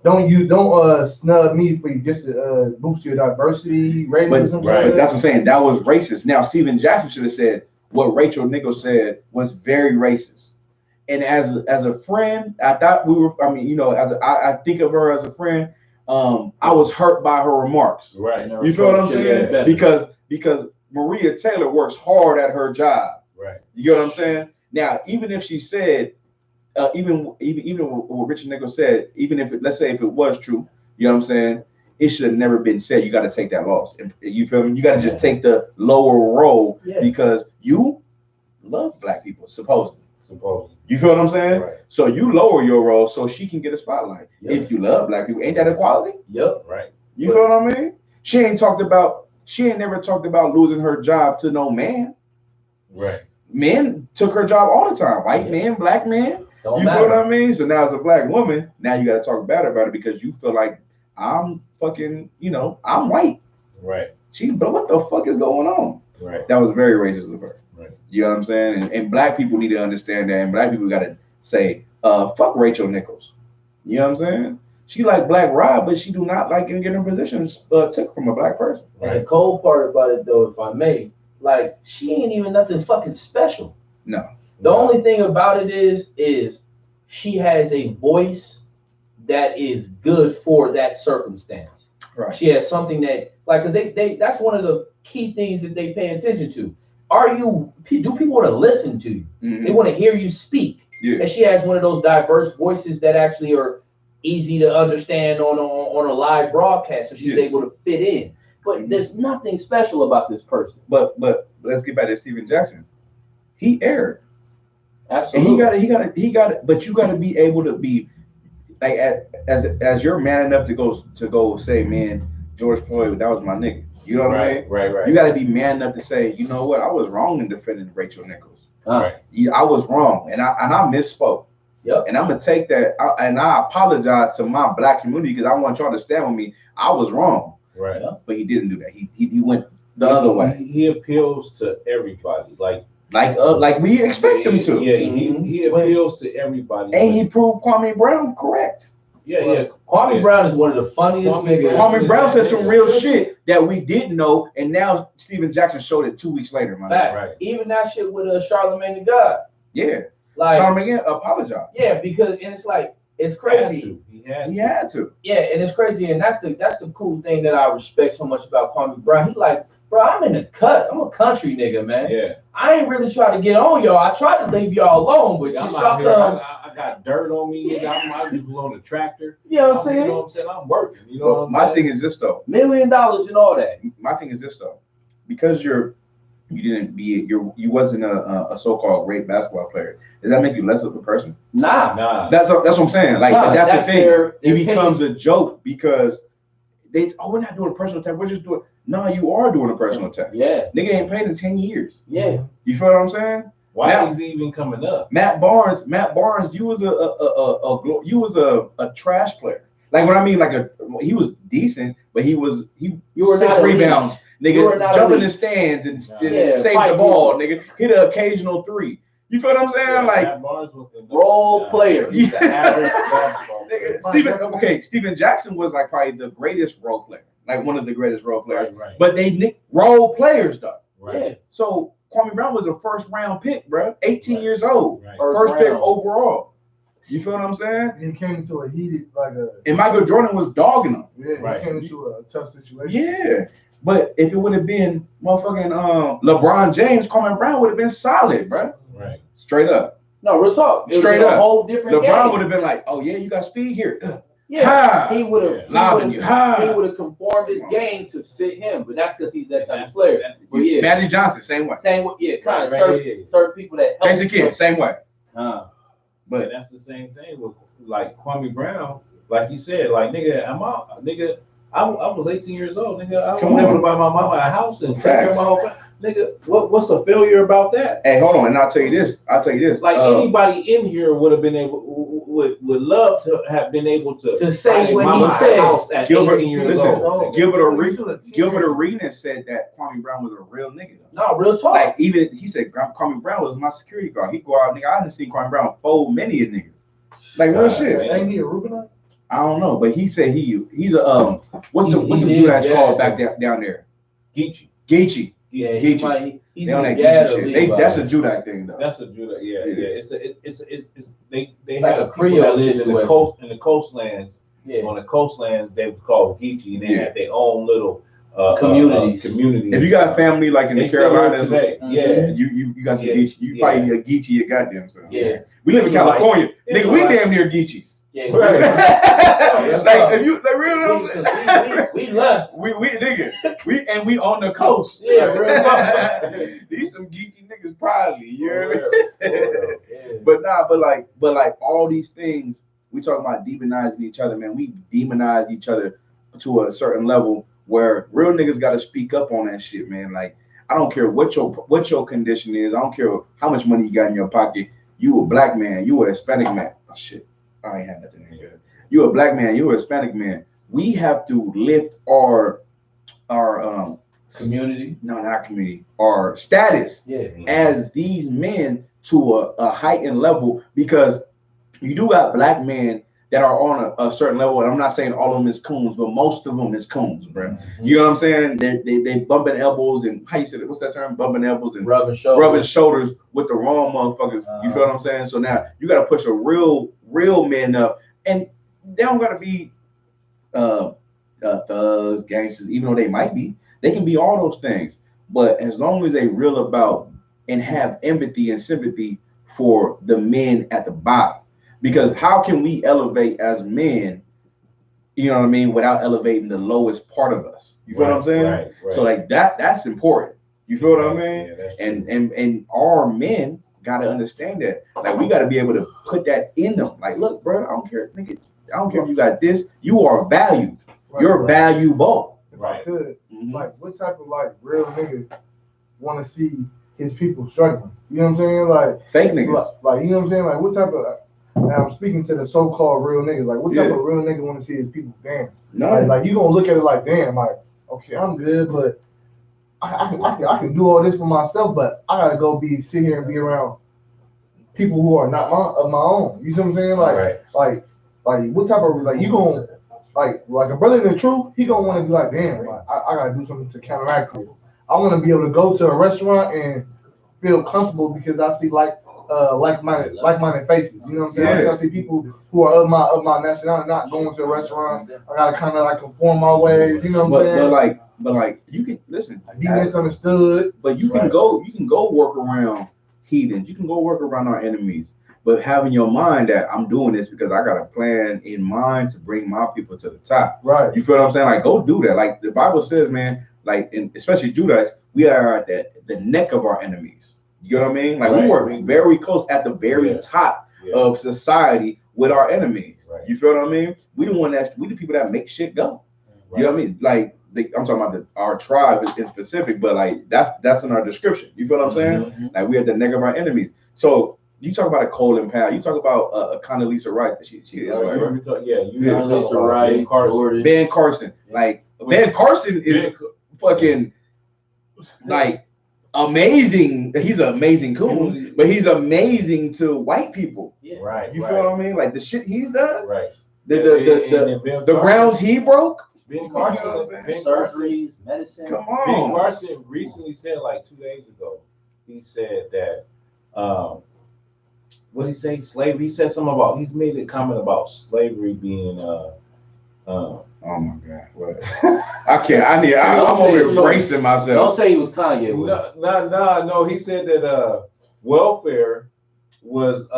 A: don't snub me for you just to boost your diversity racism.
B: But that's what I'm saying. That was racist. Now Stephen Jackson should have said what Rachel Nichols said was very racist. And as a friend, I thought we were. I mean, I think of her as a friend. I was hurt by her remarks.
E: Right.
B: You feel what I'm saying? Because Maria Taylor works hard at her job.
E: Right.
B: You get what I'm saying? Now, even if she said, even what Richard Nichols said, even if let's say if it was true, you know what I'm saying? It should have never been said. You got to take that loss. You feel me? You got to just take the lower role because you love black people, supposedly. You feel what I'm saying?
E: Right.
B: So you lower your role so she can get a spotlight. Yep. If you love black people, ain't that equality?
C: Yep.
E: Right.
B: You feel what I mean? She ain't never talked about losing her job to no man.
E: Right.
B: Men took her job all the time. White men, black men. You feel what I mean? So now as a black woman, now you got to talk bad about it because you feel like I'm fucking, I'm white.
E: Right.
B: But what the fuck is going on?
E: Right.
B: That was very racist of her.
E: Right.
B: You know what I'm saying? And black people need to understand that. And black people got to say, fuck Rachel Nichols. You know what I'm saying? She like black ride, but she do not like getting her positions took from a black person.
C: And the cold part about it, though, if I may, like, she ain't even nothing fucking special.
B: No.
C: The only thing about it is she has a voice that is good for that circumstance.
B: Right.
C: She has something that, like, cause they that's one of the key things that they pay attention to. Do people want to listen to you?
B: Mm-hmm.
C: They want to hear you speak.
B: Yeah.
C: And she has one of those diverse voices that actually are easy to understand on a live broadcast, so she's able to fit in. But there's nothing special about this person.
B: But let's get back to Steven Jackson. He aired.
C: Absolutely.
B: And he got it. But you got to be able to be like as you're man enough to go say, man, George Floyd, that was my nigga. You know what I mean?
E: Right.
B: You got to be man enough to say, you know what, I was wrong in defending Rachel Nichols.
E: Right.
B: I was wrong, and I misspoke.
C: Yep.
B: And I'm gonna take that, and I apologize to my black community because I want y'all to stand with me. I was wrong.
E: Right.
B: But he didn't do that. He went the other way.
E: He appeals to everybody, like
B: we expect him to.
E: Yeah, he appeals to everybody.
B: And he proved Kwame Brown correct.
E: Yeah.
C: Kwame Brown is one of the funniest niggas.
B: Kwame Brown said some real shit that we didn't know, and now Steven Jackson showed it 2 weeks later, man.
E: Right.
C: Even that shit with Charlamagne the God.
B: Yeah.
C: Like,
B: Charlamagne apologized.
C: Yeah, because and it's like it's crazy.
B: He had to.
C: Yeah, and it's crazy, and that's the cool thing that I respect so much about Kwame Brown. He like, bro, I'm in the cut. I'm a country nigga, man.
E: Yeah.
C: I ain't really trying to get on y'all. I tried to leave y'all alone, but
E: I'm
C: y'all
E: out here,
C: come.
E: I got dirt on me. I'm just on the tractor.
C: You know what I'm saying?
E: You know what I'm saying? I'm working. You know what I'm
B: my
E: saying?
B: thing is this though.
C: $1 million and all that.
B: My thing is this though, because you wasn't a so-called great basketball player. Does that make you less of a person?
C: Nah.
B: That's what I'm saying. Like that's the thing.
C: Their
B: It becomes a joke because we're not doing a personal attack. We're just doing. No, you are doing a personal attack.
C: Yeah.
B: Nigga ain't played in 10 years.
C: Yeah.
B: You feel what I'm saying?
E: Why is he even coming up?
B: Matt Barnes, you was a trash player. Like what I mean, he was decent, but you were 6 rebounds, nigga, jump in the stands and save the ball, nigga, hit an occasional 3. You feel what I'm saying? Matt Barnes was
C: role player.
E: He's the average basketball player.
B: Steven Jackson was like probably the greatest role player, like one of the greatest role players.
E: Right.
B: But they role players though.
E: Right.
B: Yeah. So Kwame Brown was a first-round pick, bro. 18 years old,
E: Right.
B: first pick overall. You feel what I'm saying?
A: He came into a heated,
B: and Michael Jordan was dogging him.
A: Yeah,
E: Right.
A: he came into a tough situation.
B: Yeah, but if it would have been motherfucking LeBron James, Kwame Brown would have been solid, bro.
E: Right.
B: Straight up.
C: No, real talk.
B: Straight up.
C: A whole different
B: LeBron
C: game.
B: would have been like, "Oh yeah, you got speed here."
C: Yeah, he would have conformed his game to fit him, but that's because he's that type of player. But yeah,
B: Magic Johnson, same way.
C: Same way, yeah, kind of
E: Right.
C: certain people that help.
B: Jason Kidd, same way.
E: But that's the same thing with like Kwame Brown. Like you said, like nigga, I was 18 years old, nigga. I was able to buy my mama a house and take care of my whole family. Nigga, what's a failure about that?
B: Hey, hold on, and I'll tell you this.
E: Like anybody in here would have been would love to have been able to
C: say what he said.
E: House at
B: Gilbert,
E: 18 years
B: listen,
E: old.
B: Gilbert Arenas said that Kwame Brown was a real nigga.
C: No, real talk.
B: Like even he said Kwame Brown was my security guard. He go out, nigga. I didn't see Kwame Brown fold many of niggas. Like real shit.
A: Ain't he a Rubinite?
B: I don't know, but he said he's a what's the dude that's called back down there?
E: Geechee.
B: Yeah,
C: he's
B: they on that Geechee shit. That's a Judah thing though.
E: That's a Judah. Yeah. It's they
C: like
E: have
C: a Creole
E: in the coastlands.
C: Yeah.
E: On the coastlands, they would call Geechee, and they had their own little
C: communities.
E: Communities.
B: If you got family like in the Carolinas,
E: yeah,
B: you got some Geechee. You probably be a Geechee, a goddamn son.
C: Yeah.
B: We live in California, nigga. We damn near Geechees.
C: Yeah,
B: like if you like real,
C: we left.
B: We nigga, we on the coast.
C: Yeah, real.
B: These some geeky niggas probably. You know what I mean? But like all these things we talk about demonizing each other, man. We demonize each other to a certain level where real niggas got to speak up on that shit, man. Like I don't care what your condition is. I don't care how much money you got in your pocket. You a black man. You a Hispanic man. Oh shit. I ain't had nothing here. You a black man, you a Hispanic man. We have to lift our
C: community.
B: No, not community. Our status as these men to a heightened level because you do got black men that are on a certain level, and I'm not saying all of them is coons, but most of them is coons, bro. You know what I'm saying? They bumping elbows and how you said it? What's that term? Bumping elbows and rubbing shoulders with the wrong motherfuckers. You feel what I'm saying? So now you got to push a real men up, and they don't got to be thugs, gangsters, even though they might be. They can be all those things, but as long as they real about and have empathy and sympathy for the men at the bottom. Because how can we elevate as men, you know what I mean, without elevating the lowest part of us? You feel what I'm saying? Right. So like that's important. You feel what I mean? Yeah, and our men gotta understand that. Like we gotta be able to put that in them. Like, look, bro, I don't care, nigga. I don't care if you got this. You are valued. You're valuable.
A: Right. Like, what type of like real nigga want to see his people struggling? You know what I'm saying? Like
B: fake niggas.
A: Like you know what I'm saying? Like what type of now I'm speaking to the so-called real niggas. Like, what type of real nigga want to see his people damn? Like you gonna look at it like, damn, like, okay, I'm good, but I can do all this for myself, but I gotta go sit here and be around people who are not of my own. You see what I'm saying? Like what type of like you gonna like a brother in the truth? He gonna want to be like, damn, like, I gotta do something to counteract this. I want to be able to go to a restaurant and feel comfortable because I see like-minded faces. You know what I'm saying? I see people who are of my nationality not going to a restaurant. I gotta kind of like conform my ways. You know what I'm saying?
B: But like you can listen.
A: Be misunderstood.
B: But you can go work around heathens. You can go work around our enemies. But having your mind that I'm doing this because I got a plan in mind to bring my people to the top.
A: Right.
B: You feel what I'm saying? Like go do that. Like the Bible says, man. Like especially Judites, we are at the neck of our enemies. You know what I mean? Like we work very close at the very top of society with our enemies. Right. You feel what I mean? We the people that make shit go. Right. You know what I mean? Like I'm talking about our tribe in specific, but like that's in our description. You feel what I'm saying? Like we at the neck of our enemies. So you talk about a Colin Powell. You talk about a Condoleezza Rice. She is right.
C: Condoleezza Rice,
B: Ben Carson. Like Ben Carson is fucking like amazing. He's an amazing coon, but he's amazing to white people.
C: Yeah.
B: Right. You feel what I mean? Like the shit he's done. Right. The grounds he broke.
E: Ben Carson,
C: surgeries, medicine.
E: Come on. Ben Carson recently said, like 2 days ago, he said that what did he say? Slavery. He said something about. He's made a comment about slavery being.
B: Oh my God! What? I can't. I'm over here bracing myself.
C: Don't say he was Kanye.
E: No. He said that welfare was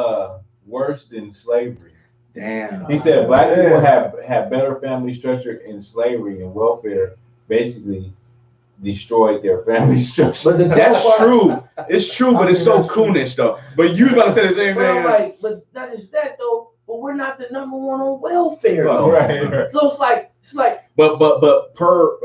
E: worse than slavery.
B: Damn.
E: He said black people have better family structure in slavery, and welfare basically destroyed their family structure.
B: But that's true. It's true, but it's so coonish though. But you was about to say the same thing.
C: Like, but that is that though. But we're not the number one on welfare though.
B: Right.
C: So it's like.
B: But per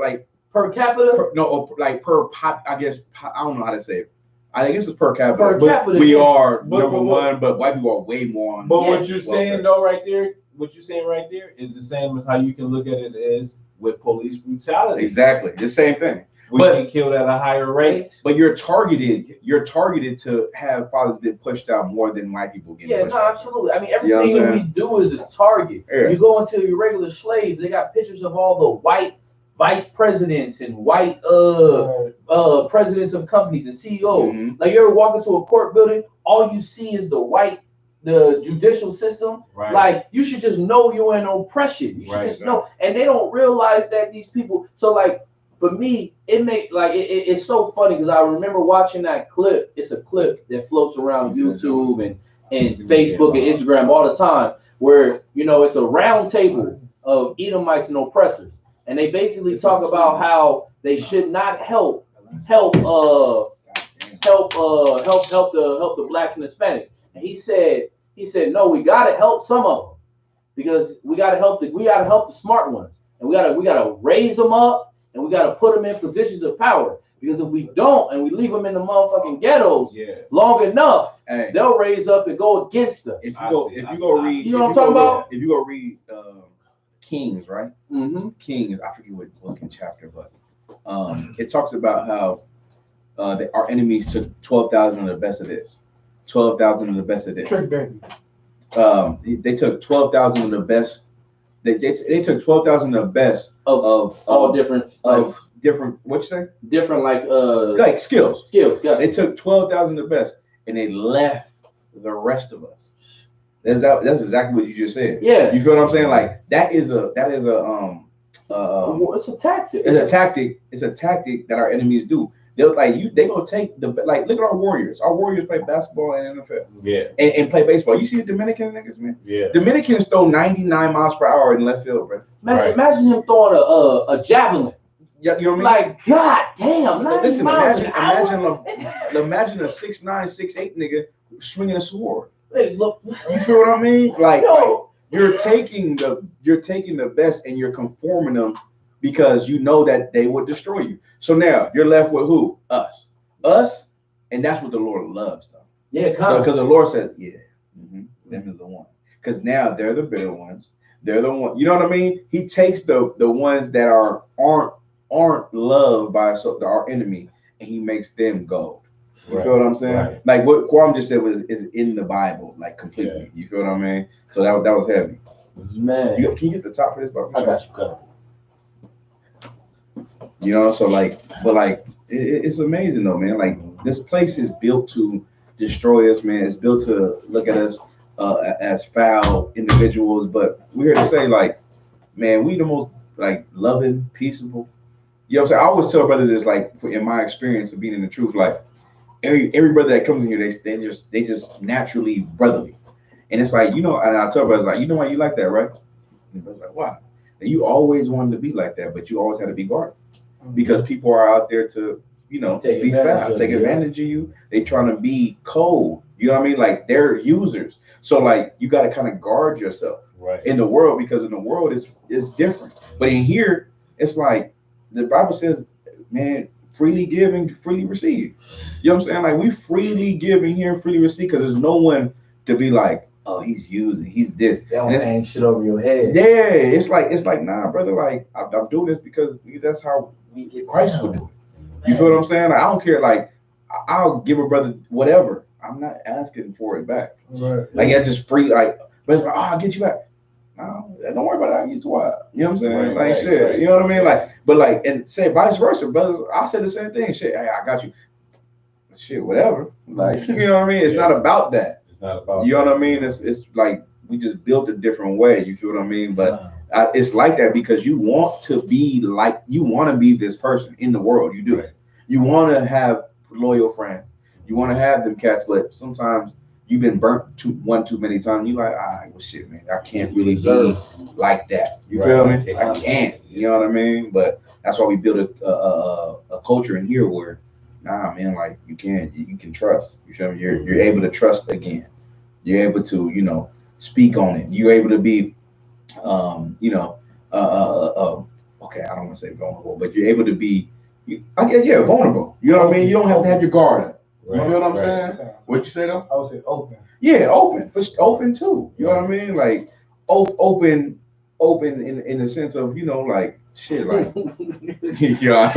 C: capita.
B: Like per pop. I guess I don't know how to say it. I guess it's per capita.
C: Per capita,
B: we are number one, but white people are way more on.
E: But what you're saying though, right there, is the same as how you can look at it as with police brutality.
B: Exactly, the same thing.
E: We get killed at a higher rate.
B: But you're targeted to have fathers get pushed out more than white people get.
C: Yeah, no, absolutely. I mean, everything that we do is a target. Yeah. You go into your regular slaves, they got pictures of all the white vice presidents and white presidents of companies and CEOs. Mm-hmm. Like you ever walk into a court building, all you see is the judicial system. Right. Like you should just know you're in oppression. You should just know, and they don't realize that these people. So like for me, it's so funny because I remember watching that clip. It's a clip that floats around YouTube and Facebook and Instagram all the time, where it's a round table of Edomites and oppressors. And they basically talk about how they should not help the blacks and Hispanics. And he said, no, we gotta help some of them because we gotta help the smart ones, and we gotta raise them up, and we gotta put them in positions of power. Because if we don't, and we leave them in the motherfucking ghettos long enough, they'll raise up and go against us.
B: If you go read,
C: you know what I'm talking about?
B: If you go read Kings, right?
C: Mm-hmm.
B: Kings, I forget what fucking chapter, but it talks about how our enemies took 12,000 of the best of this, 12,000 of the best of this.
A: Trick baby.
B: They took 12,000 of the best. They took 12,000 of the best
C: of all different
B: different. What you say?
C: Different
B: like skills.
C: Yeah.
B: They took 12,000 of the best, and they left the rest of us. That's exactly what you just said.
C: Yeah.
B: You feel what I'm saying? Like that is a
C: it's a tactic.
B: It's a tactic. It's a tactic that our enemies do. They'll they gonna take the look at our Warriors. Our Warriors play basketball and NFL.
E: Yeah.
B: And play baseball. You see the Dominican niggas, man?
E: Yeah.
B: Dominicans throw 99 miles per hour in left field, bro.
C: Imagine him throwing a javelin.
B: Yeah, you know what I mean?
C: Like, god damn,
B: listen, imagine a 6'9", 6'8" nigga swinging a sword.
C: Hey, look,
B: you feel what I mean? Like, you're taking the best and you're conforming them because you know that they would destroy you. So now you're left with who? Us, and that's what the Lord loves, though. Yeah, because the Lord said, yeah, them is the one. Because now they're the bitter ones. They're the one. You know what I mean? He takes the ones that aren't loved by our enemy, and he makes them gold. You feel what I'm saying? Right. Like what Kwame just said is in the Bible, like completely. Yeah. You feel what I mean? So that was heavy.
C: Man,
B: can you get the top of this, bro?
C: I got you covered.
B: You know, so it's amazing though, man. Like this place is built to destroy us, man. It's built to look at us as foul individuals, but we're here to say, like, man, we the most like loving, peaceable. You know what I'm saying? I always tell brothers this, like, in my experience of being in the truth, like every brother that comes in here, they just naturally brotherly, and it's like, you know, and I tell brothers, like, you know why you like that, right? And brothers like, why? And you always wanted to be like that, but you always had to be guarded because people are out there to, you know, be foul, take advantage of you. They trying to be cold. You know what I mean? Like they're users. So like you got to kind of guard yourself in the world, because in the world it's different, but in here it's like the Bible says, man, freely give and freely receive. You know what I'm saying? Like we freely give in here and freely receive, because there's no one to be like, oh, he's using, he's this.
C: They don't hang shit over your head.
B: Yeah, it's like, nah, brother, like I'm doing this because that's how Christ would do it. You feel what I'm saying? Like, I don't care. Like I'll give a brother whatever. I'm not asking for it back. Right. Like that's just free. Like, but it's like, oh, I'll get you back. No, don't worry about it. I'll get you what. You know what I'm saying? Like shit. You know what I mean? Like, but like, and say vice versa, brothers. I say the same thing. Shit, hey, I got you. Shit, whatever. Like, you know what I mean? It's not about that. It's not about. You know what I mean? It's like we just built a different way. You feel what I mean? But it's like that because you want to be like, you want to be this person in the world. You do. Right. You want to have loyal friends. You want to have them cats, but sometimes you've been burnt one too many times. You like, all right, well, shit, man, I can't really be like that. You feel me? I can't. You know what I mean? But that's why we built a culture in here where, nah, man, like you can trust. You feel me? You're able to trust again. You're able to, you know, speak on it. You're able to be, you know, okay, I don't want to say vulnerable, but you're able to be, vulnerable. You know what I mean? You don't have to have your guard up. You feel what I'm saying? What you say though?
A: I would say open.
B: Yeah, open too. You know what I mean? Like open in the sense of, you know, like shit, like you know. I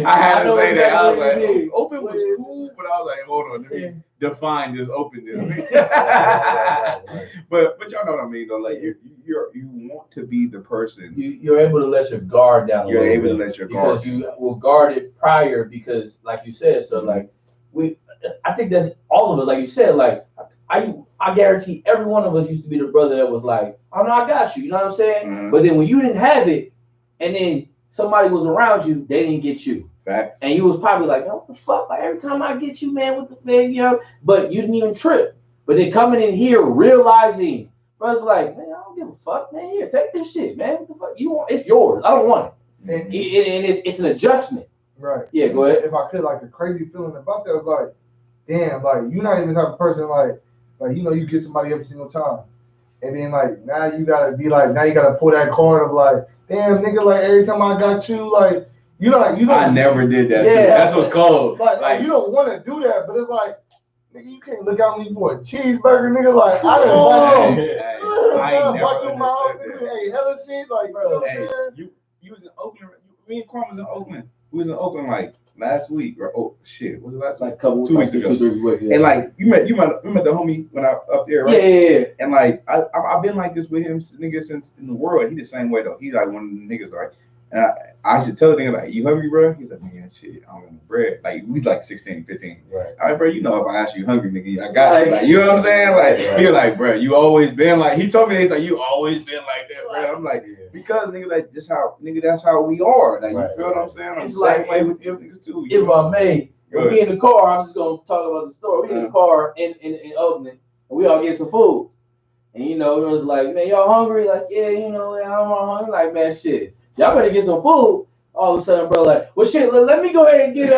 B: had to say that. I was like, open was cool, but I was like, hold on, let me define this openness. But y'all know what I mean though. Like you want to be the person.
C: You're able to let your guard down.
B: You're able to let your guard
C: because you were guarded prior, because like you said, so like I think that's all of us. Like you said, like I guarantee every one of us used to be the brother that was like, oh no, I got you. You know what I'm saying? Mm-hmm. But then when you didn't have it, and then somebody was around you, they didn't get you.
B: Facts.
C: And you was probably like, oh, what the fuck? Like every time I get you, man, what the man, you know? But you didn't even trip. But then coming in here, realizing, brothers like, man, I don't give a fuck, man. Here, take this shit, man. What the fuck you want? It's yours. I don't want it. Mm-hmm. And it's an adjustment.
A: Right.
C: Yeah, go ahead.
A: If I could, like the crazy feeling about that was like, damn, like you're not even the type of person like you know, you get somebody every single time. And then like now you gotta be like, now you gotta pull that card of like, damn nigga, like every time I got you, like you know
B: I never did that too. That's what's called.
A: Like you don't wanna do that, but it's like, nigga, you can't look out me for a cheeseburger, nigga. Like I done bought you my house, nigga. Hey, hella shit, like bro,
B: you was in Oakland. Me and Kwame was in Oakland. We was in Oakland like last week, or oh shit, was it last
C: Like
B: week?
C: a couple
B: 2 weeks ago.
C: 2-3 weeks. Yeah.
B: And like you met the homie when I up there, right?
C: Yeah.
B: And like I've been like this with him, nigga, since in the world. He the same way though. He's like one of the niggas, right? And I used to tell the nigga like, you hungry, bro? He's like, man, shit, I don't want no bread. Like he's like 16, 15.
E: Right.
B: All right, bro, you know if I ask you hungry, nigga, I got you. Like, you know what I'm saying? Like you're like, bro, you always been like. He told me he's like, you always been like that, bro. I'm like, because nigga, like just how nigga, that's how we are. Like you feel what I'm saying? I'm
C: It's
B: the same
C: like
B: way with them niggas too.
C: If I may, when we in the car, I'm just gonna talk about the story. We in the car in Oakland, and we all get some food. And you know, it was like, man, y'all hungry? Like, yeah, you know, I'm all hungry. Like, man, shit, y'all better get some food. All of a sudden, bro, like, well, shit, let me go ahead and get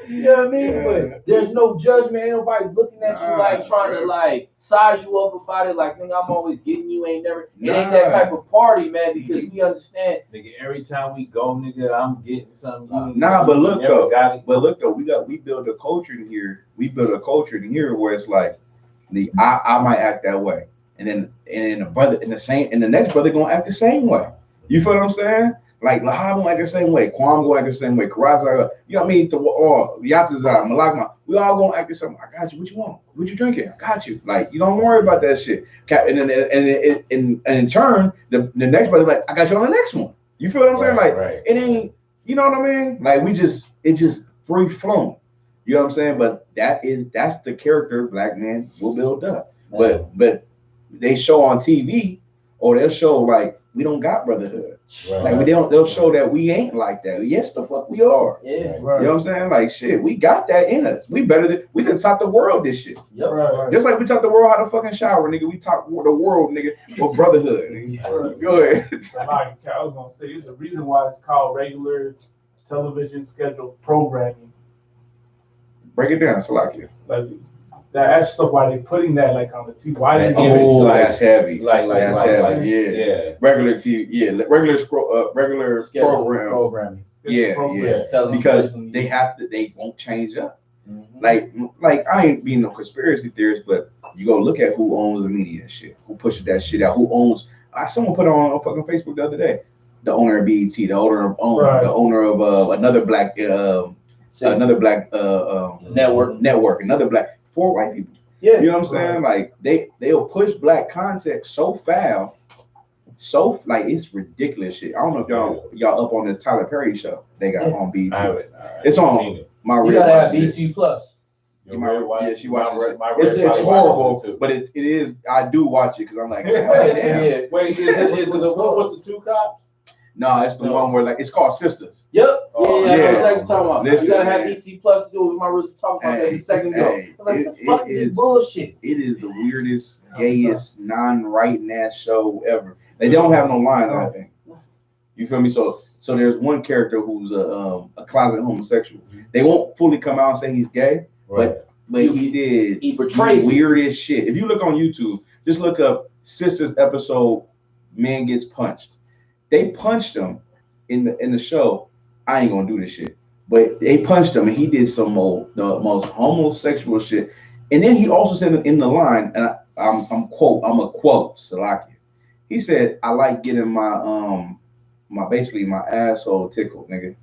C: you know what I mean? But there's no judgment. Ain't nobody looking at you like trying to like size you up about it. Like, nigga, I'm always getting you. Ain't never. It ain't that type of party, man. Because we understand.
E: Nigga, every time we go, nigga, I'm getting something.
B: But look though, we build a culture in here. We build a culture in here where it's like, I might act that way, and then the next brother gonna act the same way. You feel what I'm saying? Like Lahab gonna act the same way, Kwam gonna act the same way, Karaza, you know what I mean? Yatazar, Malakma, we all gonna act the same. I got you. What you want? What you drinking? I got you. Like you don't worry about that shit. And in turn, the next brother like, I got you on the next one. You feel what I'm saying? Like it ain't. You know what I mean? Like it's just free flowing. You know what I'm saying? But that's the character black men will build up. But they show on TV or they'll show like we don't got brotherhood. Right. Like they'll show that we ain't like that. Yes, the fuck we are.
C: Yeah.
B: You know what I'm saying? Like shit, we got that in us. We done taught the world this shit.
C: Yep. Right.
B: Just like we taught the world how to fucking shower, nigga. We taught the world, nigga, for brotherhood. Nigga. Go ahead.
F: I was gonna say it's the reason why it's called regular television scheduled programming.
B: Break it down, Salakia.
F: Like that's stuff why they putting that like on the TV. Why they
B: that's heavy. That's heavy.
E: Yeah.
B: Regular TV. Yeah. Regular programming. Yeah. Because they won't change up. Mm-hmm. Like I ain't being no conspiracy theorist, but you go look at who owns the media and shit, who pushes that shit out, who owns. Someone put on fucking Facebook the other day. The owner of BET, the owner of the owner of another black network, another black. 4 white people. Yeah. You know what I'm saying? Like they'll push black content so foul, so like it's ridiculous shit. I don't know if y'all up on this Tyler Perry show they got on BET. It's on my real.
C: You gotta have BT Plus.
B: Yeah, she watched it. It's horrible, but it is. I do watch it because I'm like,
E: yeah. Wait, is it the one with the 2 cops?
B: No, it's the one where like it's called Sisters.
C: Yep. I know exactly talking about. Listen, you gotta have BT Plus to do it. My roots talking about that a second ago. Like, the fuck is bullshit?
B: It is the weirdest, gayest, non-writing ass show ever. They don't have no lines, I think. You feel me? So there's one character who's a closet homosexual. They won't fully come out and say he's gay, but he portrays weirdest shit. If you look on YouTube, just look up Sisters episode Man Gets Punched. They punched him in the show. I ain't gonna do this shit, but they punched him and he did the most homosexual shit. And then he also said in the line, and I'm a quote Salakia. He said, "I like getting my asshole tickled, nigga."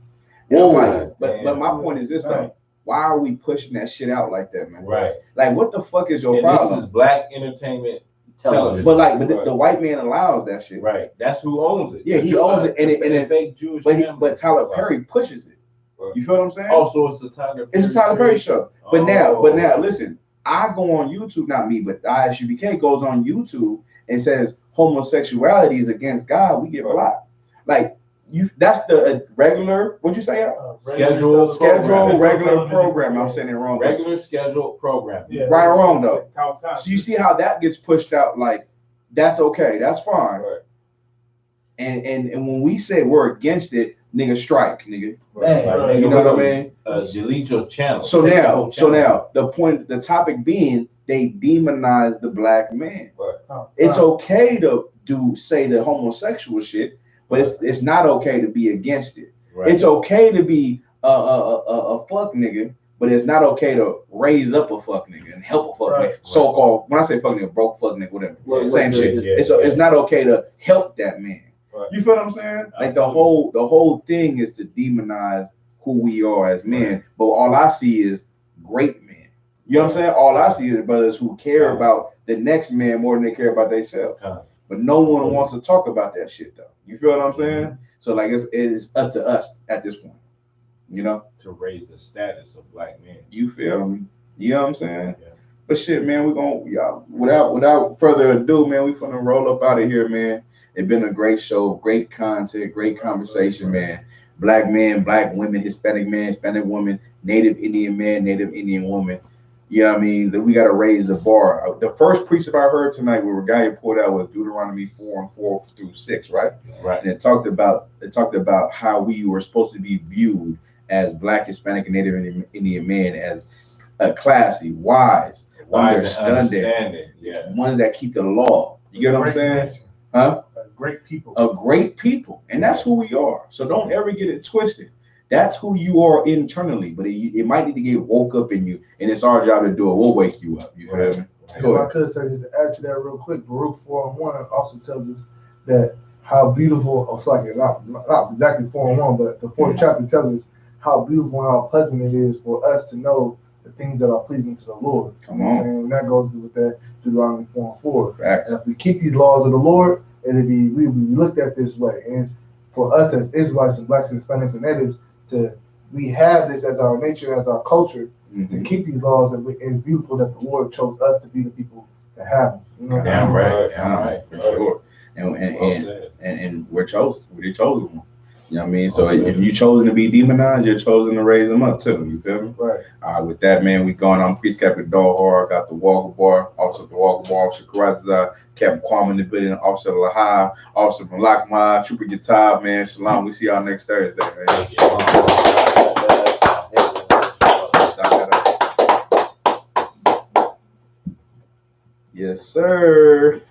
B: But my point is this though: why are we pushing that shit out like that, man?
E: Right.
B: Like, what the fuck is your problem?
E: This is black entertainment. Television.
B: But the white man allows that shit.
E: Right. That's who owns it.
B: Yeah, he owns it, and it
E: fake Jewish.
B: But Tyler Perry pushes it. Right. You feel what I'm saying?
E: Also, it's a Tyler
B: Perry show. But now, listen. I go on YouTube, not me, but the I.S.U.P.K goes on YouTube and says homosexuality is against God. We get blocked. Like that's the regular. What'd you say?
E: Scheduled
B: regular program. I'm saying it wrong.
E: Regular scheduled program.
B: Yeah, right or wrong though. So you see how that gets pushed out? Like that's okay. That's fine. Right. And when we say we're against it, nigga, strike, nigga.
E: Right.
B: You know what I mean?
E: Delete your channel.
B: So now the topic being they demonize the black man. Right. It's okay to say the homosexual shit. But it's not okay to be against it. Right. It's okay to be a fuck nigga, but it's not okay to raise up a fuck nigga and help a fuck nigga. So-called, when I say fuck nigga, broke fuck nigga, whatever. Same shit. Yeah, it's not okay to help that man. You feel what I'm saying? Like the whole thing is to demonize who we are as men. But all I see is great men. You know what I'm saying? All I see is brothers who care about the next man more than they care about themselves. But no one wants to talk about that shit though. You feel what I'm saying? So like it is up to us at this point, you know,
E: to raise the status of black men.
B: You feel me? You know what I'm saying? Yeah. But shit, man, we're gonna without further ado, man, we finna roll up out of here, man. It's been a great show, great content, great conversation, man. Black men, black women, Hispanic man, Hispanic woman, Native Indian man, Native Indian woman. You know what I mean? That we got to raise the bar. The first precept I heard tonight, where a guy pulled out, was Deuteronomy 4:4-6, right?
E: Right.
B: And it talked about how we were supposed to be viewed as black, Hispanic, and Native Indian men as classy, wise, understanding, ones that keep the law. You get what I'm saying? Huh?
A: Great people.
B: A great people, and that's who we are. So don't ever get it twisted. That's who you are internally, but it might need to get woke up in you, and it's our job to do it. We'll wake you up. You feel me?
A: If I could say, just to add to that real quick, Baruch 4:1 also tells us that how beautiful, it's like not exactly 4:1, but the 4th chapter tells us how beautiful and how pleasant it is for us to know the things that are pleasing to the Lord.
B: Come on.
A: And that goes with that Deuteronomy 4:4. And if we keep these laws of the Lord, we will be looked at this way. And it's for us as Israelites and blacks and Hispanics and natives we have this as our nature, as our culture, to keep these laws, and it's beautiful that the Lord chose us to be the people to have them. You know
B: damn right, for sure. And we're chosen. We're the chosen one. You know what I mean? So if you chosen to be demonized, you're chosen to raise them up too. You feel me?
A: Right.
B: With that, man, we going on. Priest Captain Dawhar, got the Walker Bar, Officer the Walker Bar, Officer Karaza, Captain Kwame in the building, Officer Lahab, Officer Malakma, Trooper Guitar, man. Shalom. We see y'all next Thursday, man. Yes, sir.